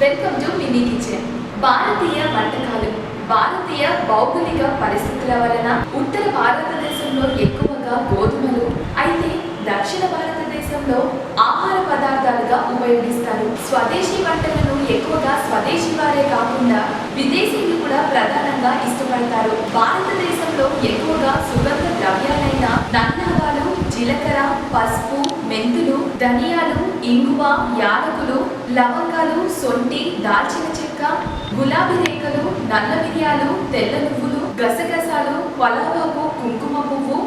Welcome to mini kitchen. భారతీయ వంటకాలు. భారతీయ భౌగోళిక పరిస్థితుల వలన ఉత్తర భారతదేశంలో ఎక్కువగా గోధుమలు, అయితే దక్షిణ భారతదేశంలో ఆహార పదార్థాలుగా ఉపయోగిస్తారు. స్వదేశీ వంటలను ఎక్కువగా స్వదేశీ వారే కాకుండా విదేశీయులు కూడా ప్రధానంగా ఇష్టపడతారు. భారతదేశంలో ఎక్కువగా సుగంధ ద్రవ్యాలైన నన్నావాలు, జీలకర్ర, పసుపు, మెంతులు, ధనియాలు, ఇంగువ, యాలకులు, లవంగాలు, సొంటి, దాల్చిన చెక్క, గులాబీ రేఖలు, నల్ల మిరియాలు, తెల్ల నువ్వులు, గసగసాలు, పలావాకు, కుంకుమ పువ్వు,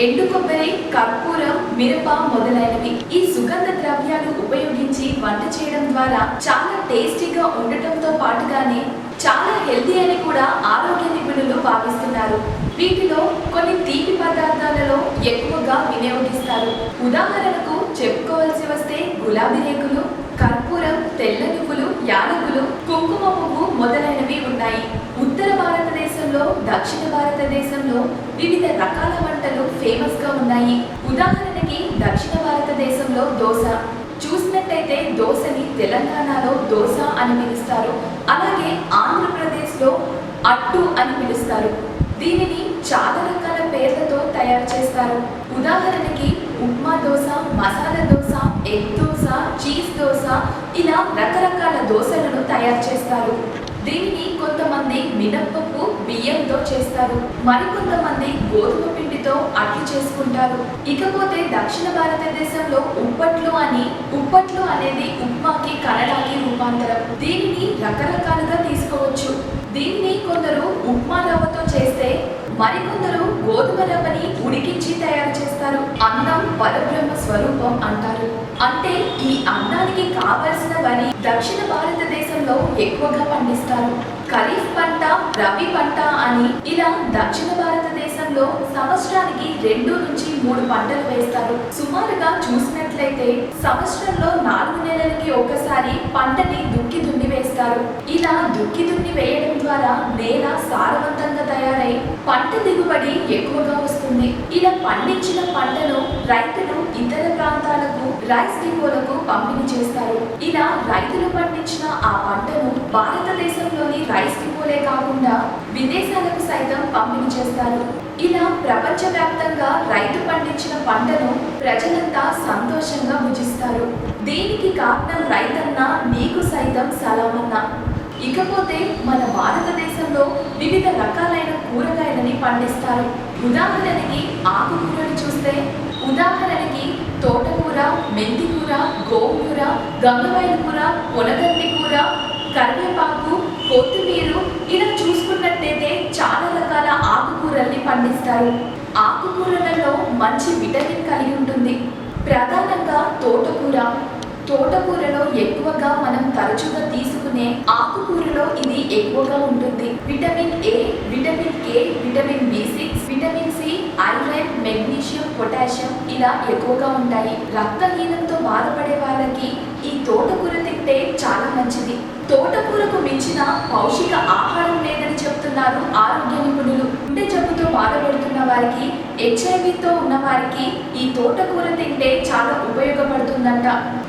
ఎండు కొబ్బరి, కర్పూరం, మిరప మొదలైనవి. ఈ సుగంధ ద్రవ్యాలు ఉపయోగించి వంట చేయడం ద్వారా చాలా టేస్టీగా ఉండటంతో పాటుగానే చాలా హెల్తీ అని కూడా ఆరోగ్య నిపుణులు భావిస్తున్నారు. వీటిలో కొన్ని తీపి పదార్థాలలో ఎక్కువగా వినియోగిస్తారు. ఉదాహరణకు చెప్పుకోవాల్సి వస్తే గులాబీ రేకులు, కర్పూరం, తెల్ల నువ్వులు, యాలకులు, కుంకుమ పువ్వు మొదలైనవి ఉన్నాయి. ఉత్తర భారతదేశంలో, దక్షిణ భారతదేశంలో వివిధ రకాల వంటలు ఫేమస్ గా ఉన్నాయి. ఉదాహరణకి దక్షిణ భారతదేశంలో దోశ చూసినట్టయితే దోశని తెలంగాణలో దోశ అని పిలుస్తారు. అలాగే ఆంధ్రప్రదేశ్లో అట్టు అని పిలుస్తారు. దీనిని చాలా రకాల పేర్లతో తయారు చేస్తారు. ఉదాహరణకి ఉప్మా దోశ, మసాలా దోశ, ఎగ్ దోశ, చీజ్ దోశ, ఇలా రకరకాల దోశలను తయారు చేస్తారు. దీనిని కొంతమంది మినప్పప్పు, బియ్యంతో చేస్తారు. మరికొంతమంది గోధుమ పిండితో అట్లు చేసుకుంటారు. ఇకపోతే దక్షిణ భారతదేశంలో ఉప్పట్లు అనేది ఉప్మాకి కన్నడకి రూపాంతరం. దీనిని రకరకాలుగా తీసుకోవచ్చు. దీనిని కొందరు ఉప్మా రవ్వతో చేస్తే మరికొందరు గోధుమ రవ్వని ఉడికించి తయారు చేస్తారు. అన్నం పరబ్రహ్మ స్వరూపం అంటారు. అంటే ఈ అన్నానికి కావలసిన వరి దక్షిణ భారతదేశంలో ఎక్కువగా పండిస్తారు. ఖరీఫ్ పంట, రబీ పంట అని ఇలా దక్షిణ భారతదేశంలో సంవత్సరానికి 2 నుంచి 3 పంటలు వేస్తారు. సుమారుగా చూసినట్లయితే సంవత్సరంలో 4 నెలలకి ఒకసారి పంటని దుక్కి దున్ని వేస్తారు. ఇలా దుక్కి దున్ని వేయడం ద్వారా నేల సారవంతంగా తయారై పంట దిగుబడి ఎక్కువగా వస్తుంది. ఇలా పండించిన పంటను రైతులు ఇతర ప్రాంతాలకు, రైస్ డిపోలకు పంపిణీ చేస్తారు. ఇలా రైతులు పండించిన ఆ పంటను భారతదేశంలోని రైస్ డిపోలే కాకుండా విదేశాలకు సైతం పంపిణీ చేస్తారు. ఇలా ప్రపంచవ్యాప్తంగా రైతు పండించిన పంటను ప్రజలంతా సంతోషంగా భుజిస్తారు. దీనికి కారణం రైతన్న నీకు సైతం సలామన్నా. ఇకపోతే మన భారతదేశంలో వివిధ రకాలైన కూరగాయలని పండిస్తారు. ఉదాహరణకి ఆకుకూరలు చూస్తే ఉదాహరణకి తోటకూర, మెంతికూర, గోంగూర, గంగవాయల కూర, పొనగంటి కూర, కరివేపాకు, కొత్తిమీర, ఇలా చూసుకున్నట్టయితే చాలా రకాల ఆకుకూరల్ని పండిస్తారు. ఆకుకూరలలో మంచి విటమిన్ కలిగి ఉంటుంది. ప్రధానంగా తోటకూరలో ఎక్కువగా మనం తరచుగా తీసుకునే ఆకుకూరలో ఇది ఎక్కువగా ఉంటుంది. Vitamin A, vitamin K, vitamin B6, vitamin C, iron, magnesium, potassium ఇలా ఎక్కువగా ఉంటాయి. రక్తహీనంతో బాధపడే వాళ్ళకి ఈ తోటకూర తింటే చాలా మంచిది. తోటకూరకు మించిన పౌష్టిక ఆహారం లేదని చెప్తున్నారు ఆరోగ్య నిపుణులు. గుండె జబ్బుతో బాధపడుతున్న వారికి, HIV ఉన్న వారికి ఈ తోటకూర తింటే చాలా ఉపయోగపడుతుందంట.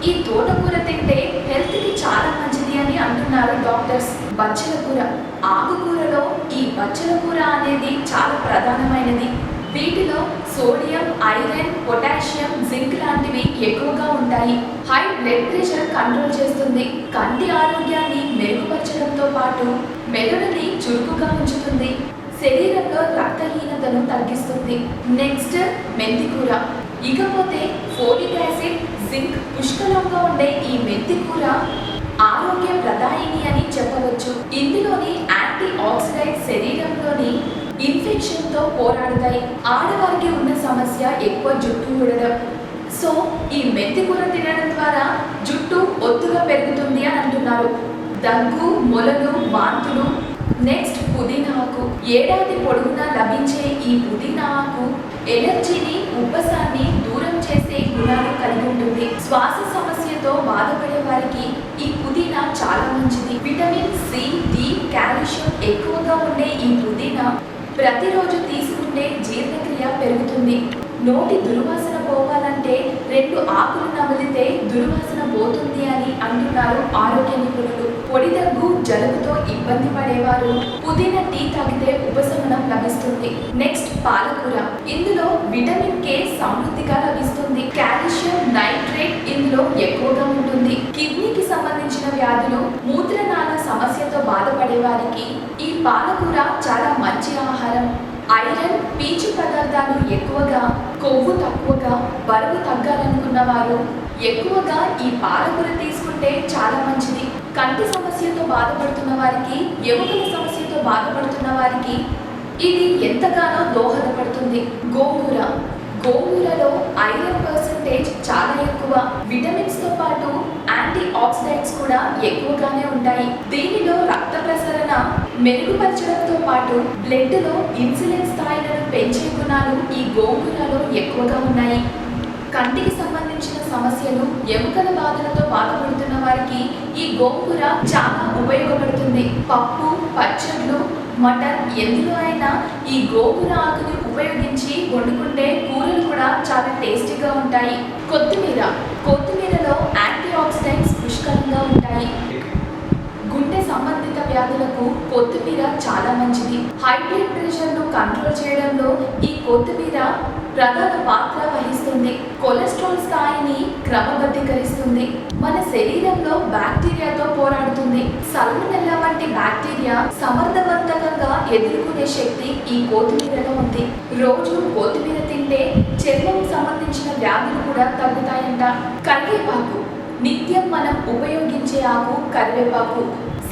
ఈ తోటకూర తింటే హెల్త్ కి చాలా మంచిది అని అంటున్నారు డాక్టర్స్. బచ్చల కూర, ఆకుకూరలో ఈ బచ్చల కూర అనేది చాలా ప్రధానమైనది. వీటిలో సోడియం, ఐరన్, పొటాషియం, జింక్ లాంటివి ఎక్కువగా ఉంటాయి. హై బ్లడ్ ప్రెషర్ కంట్రోల్ చేస్తుంది. కంటి ఆరోగ్యాన్ని మెరుగుపరచడంతో పాటు మెదడుని చురుకుగా ఉంచుతుంది. శరీరంలో రక్తహీనతను తగ్గిస్తుంది. నెక్స్ట్ మెంతికూర. ఇకపోతే ఫోలిక్ యాసిడ్, జింక్ పుష్కలంగా ఉండే ఈ మెంతికూర ఆరోగ్య ప్రదాయిని అని చెప్పవచ్చు. ఇందులోని యాంటీ ఆక్సిడెంట్ శరీరంలోని ఇన్ఫెక్షన్ తో పోరాడతాయి. ఆడవారికి ఉన్న సమస్య ఎక్కువ జుట్టు ఊడడం. సో ఈ మెంతికూర తినడం ద్వారా జుట్టు ఒత్తుగా పెరుగుతుంది అని అంటున్నారు. దగ్గు, మొలలు, వాంతులు. నెక్స్ట్ పుదీనా ఆకు. ఏడాది పొడవునా లభించే ఈ పుదీనా ఆకు ఎలర్జీని, ఉబ్బసాన్ని దూరం చేసే గుణాలు కలిగి ఉంటుంది. శ్వాస సమస్యతో బాధపడే వారికి ఈ పుదీనా చాలా మంచిది. విటమిన్ సి, డి, కాల్షియం ఎక్కువగా ఉండే ఈ పుదీనా ప్రతిరోజు తీసుకుంటే జీర్ణక్రియ పెరుగుతుంది. నోటి దుర్వాసన పోవాలంటే 2 ఆకులు నమిలితే దుర్వాసన పోతుంది అని అంటున్నారు ఆరోగ్య నిపుణులు. పొడి ఇబ్బంది పడేవారు పుదీనా టీ తాగితే ఉపశమనం లభిస్తుంది. నెక్స్ట్ పాలకూర. ఇందులో విటమిన్ కే సమృద్ధిగా లభిస్తుంది. కాల్షియం నైట్రేట్ ఇందులో ఎక్కువగా ఉంటుంది. కిడ్నీకి సంబంధించిన వ్యాధులు, మూత్రనాళ సమస్యతో బాధపడే వారికి ఈ పాలకూర చాలా మంచి ఆహారం. ఐరన్, పీచు పదార్థాలు ఎక్కువగా, కొవ్వు తక్కువగా, బరువు తగ్గాలనుకున్న వారు ఎక్కువగా ఈ పాలకూర తీసుకుంటే చాలా మంచిది. కంటి సమస్యతో బాధపడుతున్న వారికి, ఎముకల సమస్యతో బాధపడుతున్న వారికి ఇది ఎంతగానో దోహదపడుతుంది. గోంగూర. గోంగూరలో ఐరన్ పర్సెంటేజ్ చాలా ఎక్కువ. విటమిన్స్ తో పాటు యాంటీ ఆక్సిడెంట్స్ కూడా ఎక్కువగానే ఉంటాయి. దీనిలో రక్త ప్రసరణ మెరుగుపరచడంతో పాటు బ్లడ్ లో ఇన్సులిన్ స్థాయిలను పెంచే గుణాలు ఈ గోంగూరలో ఎక్కువగా ఉన్నాయి. కంటికి సంబంధించిన సమస్యలు, ఎముకల బాధలతో బాధపడుతున్న వారికి ఈ గోంగూర చాలా ఉపయోగపడుతుంది. పప్పు, పచ్చళ్ళు, మటన్ ఎందులో అయినా ఈ గోంగూర ఆకుని ఉపయోగించి వండుకుంటే కూరలు కూడా చాలా టేస్టీగా ఉంటాయి. కొత్తిమీర. కొత్తిమీరలో యాంటీ ఆక్సిడెంట్స్ పుష్కలంగా ఉంటాయి. గుండె సంబంధిత వ్యాధులకు కొత్తిమీర చాలా మంచిది. హై బ్లడ్ ప్రెషర్ ను కంట్రోల్ చేయడంలో ఈ కొత్తిమీర ప్రధాన పాత్ర వహిస్తుంది. కొలెస్ట్రాల్ స్థాయిని క్రమబద్ధీకరిస్తుంది. మన శరీరంలో బ్యాక్టీరియాతో పోరాడుతుంది. సల్మనెల్లా వంటి బ్యాక్టీరియా సమర్థవంతంగా ఎదుర్కొనే శక్తి ఈ కొత్తిమీరలో ఉంది. రోజు కొత్తిమీర తింటే చర్మం సంబంధించిన వ్యాధులు కూడా తగ్గుతాయంట. కరివేపాకు. నిత్యం మనం ఉపయోగించే ఆకు కరివేపాకు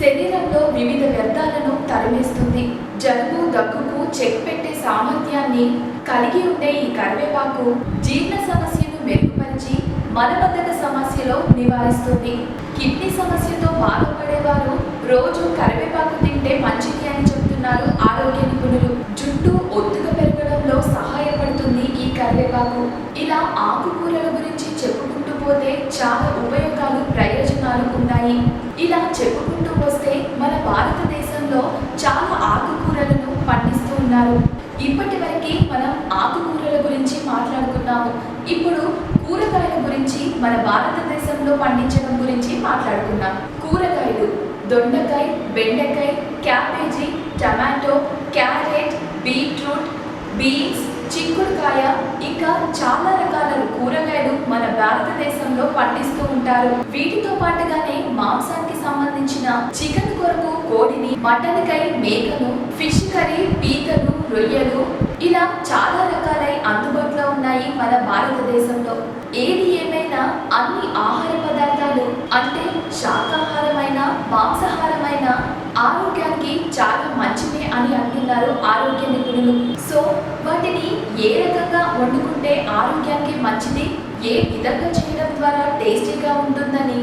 శరీరంలో వివిధ వ్యర్థాలను తరిమేస్తుంది. జలుబు, దగ్గుకు చెక్ పెట్టే సామర్థ్యాన్ని కలిగి ఉండే ఈ కరివేపాకు జీర్ణ సమస్యను మెరుగుపరిచి మలబద్ధక సమస్యలో నివారిస్తుంది. కిడ్నీ సమస్యతో బాధపడేవారు రోజు కరివేపాకు తింటే మంచిది అని చెప్తున్నారు ఆరోగ్య నిపుణులు. జుట్టు ఒత్తుగా పెరగడంలో సహాయపడుతుంది ఈ కరివేపాకు. ఇలా ఆకుకూరల గురించి చెప్పుకుంటూ పోతే చాలా ఉపయోగాలు, ప్రయోజనాలు ఉన్నాయి. ఇలా చెప్పుకుంటూ వస్తే మన భారతదేశంలో చాలా ఆకుకూరలను పండిస్తూ ఉన్నారు. ఇప్పటి వరకు మనం ఆకుకూరల గురించి మాట్లాడుకున్నాము. ఇప్పుడు కూరగాయల గురించి, మన భారతదేశంలో పండించడం గురించి మాట్లాడుకున్నాం. కూరగాయలు దొండకాయ, బెండకాయ, cabbage, tomato, carrot, beetroot, beans, చిక్కుడుకాయ, ఇంకా చాలా రకాల కూరగాయలు మన భారతదేశంలో పండిస్తూ ఉంటారు. వీటితో పాటుగానే మాంసానికి సంబంధించిన చికెన్ కొరకు కోడిని, మటన్ కై మేకను, ఫిష్ కర్రీ పీతలు, రొయ్యలు, ఇలా చాలా రకాలై అందుబాటులో ఉన్నాయి మన భారతదేశంలో. ఏది ఏమైనా అన్ని ఆహార పదార్థాలు అంటే శాకాహారమైన, మాంసాహారమైన ఆరోగ్యానికి చాలా మంచిదే అని అంటున్నారు ఆరోగ్య నిపుణులు. సో వాటిని ఏ రకంగా వండుకుంటే ఆరోగ్యానికి మంచిది, ఏ విధంగా చేయడం ద్వారా టేస్టీగా ఉంటుందని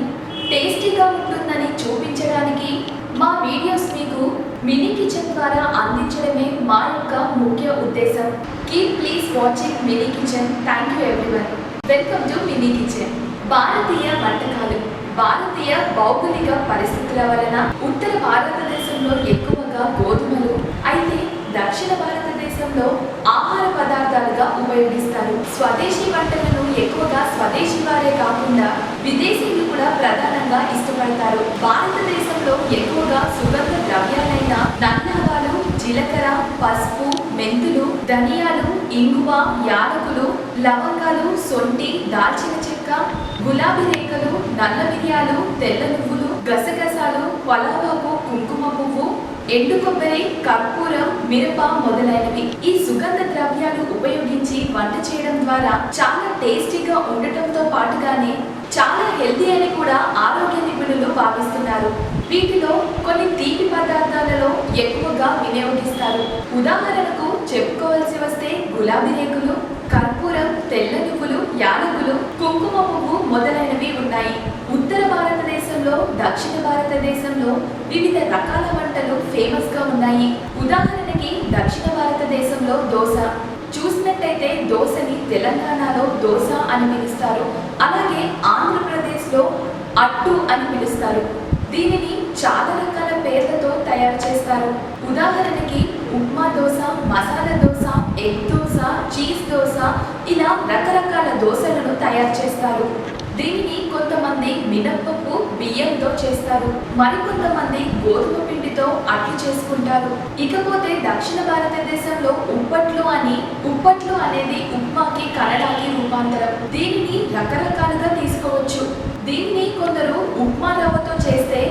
చూపించడానికి మా వీడియోస్ మీకు మినీ కిచెన్ ద్వారా అందించడమే మా యొక్క ముఖ్య ఉద్దేశం. Please watching mini kitchen. Thank you everyone. Welcome to mini kitchen. భారతీయ వంటకాలు. భారతీయ భౌగోళిక పరిస్థితుల వలన ఉత్తర భారతదేశంలో ఎక్కువగా గోధుమలు, అయితే దక్షిణ భారతదేశంలో ఆహార పదార్థాలుగా ఉపయోగిస్తారు. స్వదేశీ వంటలను ఎక్కువగా స్వదేశీ వారే కాకుండా విదేశీయులు కూడా ప్రధానంగా ఇష్టపడతారు. భారతదేశంలో ఎక్కువగా సుగంధ ద్రవ్యాలైన నన్నావాలు, జీలకర్ర, పసుపు, మెంతులు, ధనియాలు, ఇంగువ, యాలకులు, లవంగాలు, సొంటి, దాల్చిన చెక్క, గులాబీ రేఖలు, నల్ల మిరియాలు, తెల్ల నువ్వులు, గసగసాలు, పలావాకు, కుంకుమ పువ్వు, ఎండు కొబ్బరి, కర్పూరం, మిరప మొదలైనవి. ఈ సుగంధ ద్రవ్యాలు ఉపయోగించి వంట చేయడం ద్వారా చాలా టేస్టీగా ఉండటంతో పాటుగానే చాలా హెల్తీ అని కూడా ఆరోగ్య నిపుణులు భావిస్తున్నారు. వీటిలో కొన్ని తీపి పదార్థాలలో ఎక్కువగా వినియోగిస్తారు. ఉదాహరణకు చెప్పుకోవాల్సి వస్తే గులాబీ రేకులు, కర్పూరం, తెల్ల నువ్వులు, యాలకులు, కుంకుమ పువ్వు మొదలైనవి ఉన్నాయి. ఉత్తర భారతదేశంలో, దక్షిణ భారతదేశంలో వివిధ రకాల వంటలు ఫేమస్ గా ఉన్నాయి. ఉదాహరణకి దక్షిణ భారతదేశంలో దోశ చూసినట్టయితే దోశని తెలంగాణలో దోశ అని పిలుస్తారు. అలాగే ఆంధ్రప్రదేశ్లో అట్టు అని పిలుస్తారు. దీనిని చాలా రకాల పేర్లతో తయారు చేస్తారు. ఉదాహరణకి ఉప్మా దోశ, మసాలా దోశ, ఎగ్ దోశ, చీజ్ దోశ, ఇలా రకరకాల దోశలను తయారు చేస్తారు. దీనిని కొంతమంది మినప్పప్పు, బియ్యంతో చేస్తారు. మరికొంతమంది గోధుమ పిండి పిండితో అట్లు చేసుకుంటారు. ఇకపోతే దక్షిణ భారతదేశంలో ఉప్పట్లు అనేది ఉప్మాకి కన్నడకి రూపాంతరం. దీనిని రకరకాలుగా తీసుకోవచ్చు. దీన్ని కొందరు ఉప్మా రవ్వతో చేస్తే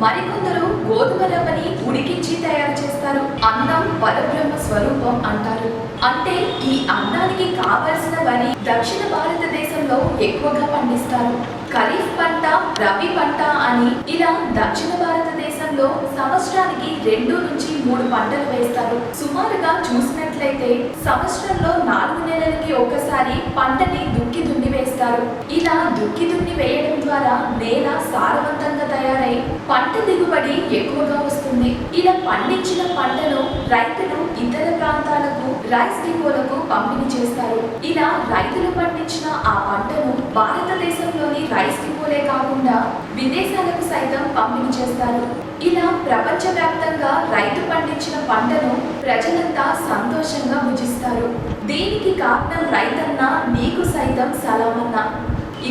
మరికొందరు గోధుమ రవ్వని ఉడికించి తయారు చేస్తారు. అన్నం పరబ్రహ్మ స్వరూపం అంటారు. అంటే ఈ అన్నానికి కావలసిన వరి దక్షిణ భారతదేశంలో ఎక్కువగా పండిస్తారు. ఖరీఫ్ పంట, రబీ పంట అని ఇలా దక్షిణ భారతదేశంలో సంవత్సరానికి 2 నుంచి 3 పంటలు వేస్తారు. సుమారుగా చూసినట్లయితే సంవత్సరంలో 4 నెలలకి ఒకసారి పంటని దుక్కి దున్ని వేస్తారు. ఇలా దుక్కి దున్ని వేయడం ద్వారా నేల సారవంతంగా తయారై పంట దిగుబడి ఎక్కువగా వస్తుంది. ఇలా పండించిన పంటను రైతులు ఇతర ప్రాంతాలకు రైస్ డిపోలకు పంపిణీ చేస్తారు. ఇలా రైతులు పండించిన ఆ పంటను భారతదేశంలోని రైస్ డిపోలే కాకుండా విదేశాలకు సైతం పంపిణీ చేస్తారు. ఇలా ప్రపంచవ్యాప్తంగా రైతు పండించిన పంటను ప్రజలంతా సంతోషంగా భుజిస్తారు. దీనికి కారణం రైతన్న నీకు సైతం సలామన్నా.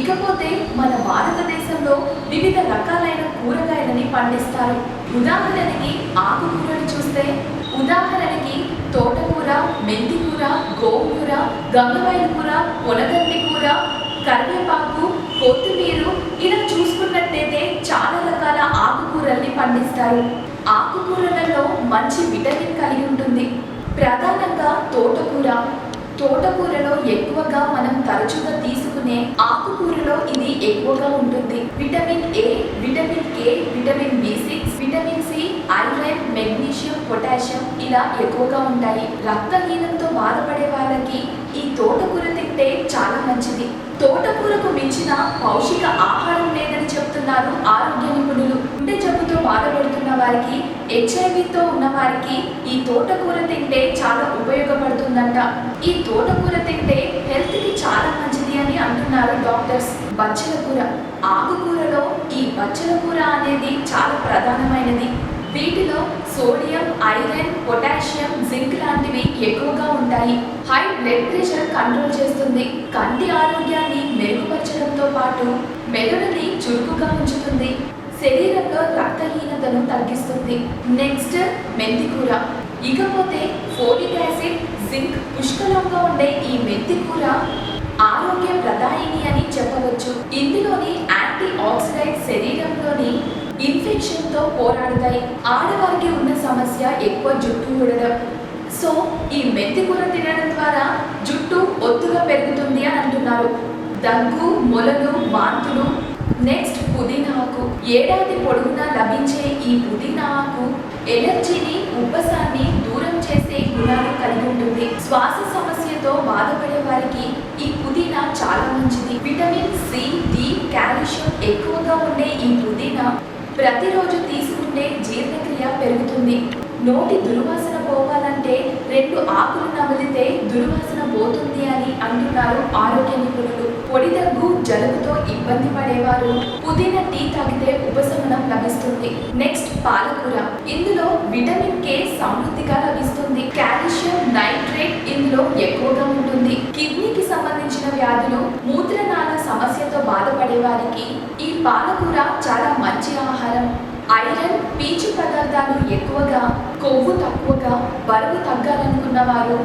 ఇకపోతే మన భారతదేశంలో వివిధ రకాలైన కూరగాయలని పండిస్తారు. ఉదాహరణకి ఆకుకూరలు చూస్తే ఉదాహరణకి తోటకూర, మెంతికూర, గోంగూర, గంగవాయల కూర, పొనగంటి కూర, కరివేపాకు, కొత్తిమీర ఇలా చూసుకున్నట్టయితే చాలా రకాల ఆకుకూరల్ని పండిస్తారు. ఆకుకూరలలో మంచి విటమిన్ కలిగి ఉంటుంది. ప్రధానంగా తోటకూరలో ఎక్కువగా మనం తరచుగా తీసుకునే ఆకుకూరలో ఇది ఎక్కువగా ఉంటుంది. Vitamin A, vitamin K, vitamin బి6, vitamin C, iron, magnesium, potassium ఇలా ఎక్కువగా ఉంటాయి. రక్తహీనంతో బాధపడే వాళ్ళకి ఈ తోటకూర తింటే చాలా మంచిది. తోటకూరకు మించిన పౌష్టిక ఆహారం లేదని చెప్తున్నారు ఆరోగ్య నిపుణులు. గుండె జబ్బుతో బాధపడుతున్న వారికి, హెచ్ఐవితో ఉన్న వారికి ఈ తోటకూర తింటే చాలా ఉపయోగపడుతుందంట. ఈ తోటకూర తింటే హెల్త్ కి చాలా మంచిది అని అంటున్నారు డాక్టర్స్. బచ్చల కూర, ఆకుకూరలో ఈ బచ్చల కూర అనేది చాలా ప్రధానమైనది. వీటిలో సోడియం, ఐరన్, పొటాషియం, జింక్ లాంటివి ఎక్కువగా ఉంటాయి. హై బ్లడ్ ప్రెషర్ కంట్రోల్ చేస్తుంది. కంటి ఆరోగ్యాన్ని మెరుగుపరచడంతో పాటు మెదడుని చురుకుగా ఉంచుతుంది. శరీరంలో రక్తహీనతను తగ్గిస్తుంది. నెక్స్ట్ మెంతికూర. ఇకపోతే ఫోలిక్ యాసిడ్, జింక్ పుష్కలంగా ఉండే ఈ మెంతికూర ఆరోగ్య ప్రదాయిని అని చెప్పవచ్చు. ఇందులోని యాంటీ ఆక్సిడెంట్స్ శరీరంలోని ఇన్ఫెక్షన్తో పోరాడతాయి. ఆడవారికి ఉన్న సమస్య ఎక్కువ జుట్టు ఊడడం. సో ఈ మెంతికూర తినడం ద్వారా జుట్టు ఒత్తుగా పెరుగుతుంది అని అంటున్నారు. దగ్గు, మొలలు, వాంతులు. నెక్స్ట్ పుదీనా ఆకు. ఏడాది పొడవునా లభించే ఈ పుదీనా ఆకు ఎలర్జీని, ఉబ్బసాన్ని దూరం చేసే గుణాలు కలిగి ఉంటుంది. శ్వాస సమస్యతో బాధపడే వారికి ఈ పుదీనా చాలా మంచిది. విటమిన్ సి, డి, కాల్షియం ఎక్కువగా ఉండే ఈ పుదీనా ప్రతిరోజు తీసుకుంటే జీర్ణక్రియ పెరుగుతుంది. నోటి దుర్వాసన పోవాలంటే 2 ఆకులు నమిలితే దుర్వాసన పోతుంది అని అంటున్నారు ఆరోగ్య నిపుణులు. పొడి దగ్గు, జలుబుతో ఇబ్బంది పడేవారు పుదీనా టీ తాగితే ఉపశమనం లభిస్తుంది. నెక్స్ట్ పాలకూర. ఇందులో విటమిన్ కే సమృద్ధిగా లభిస్తుంది. కాల్షియం నైట్రేట్ ఇందులో ఎక్కువగా ఉంటుంది. కిడ్నీకి సంబంధించిన వ్యాధులు, మూత్రనాళ సమస్యతో బాధపడే వారికి ఈ పాలకూర చాలా మంచి ఆహారం. ఐరన్, పీచు పదార్థాలు ఎక్కువగా, కొవ్వు తక్కువగా, బరువు తగ్గాలనుకున్న వారు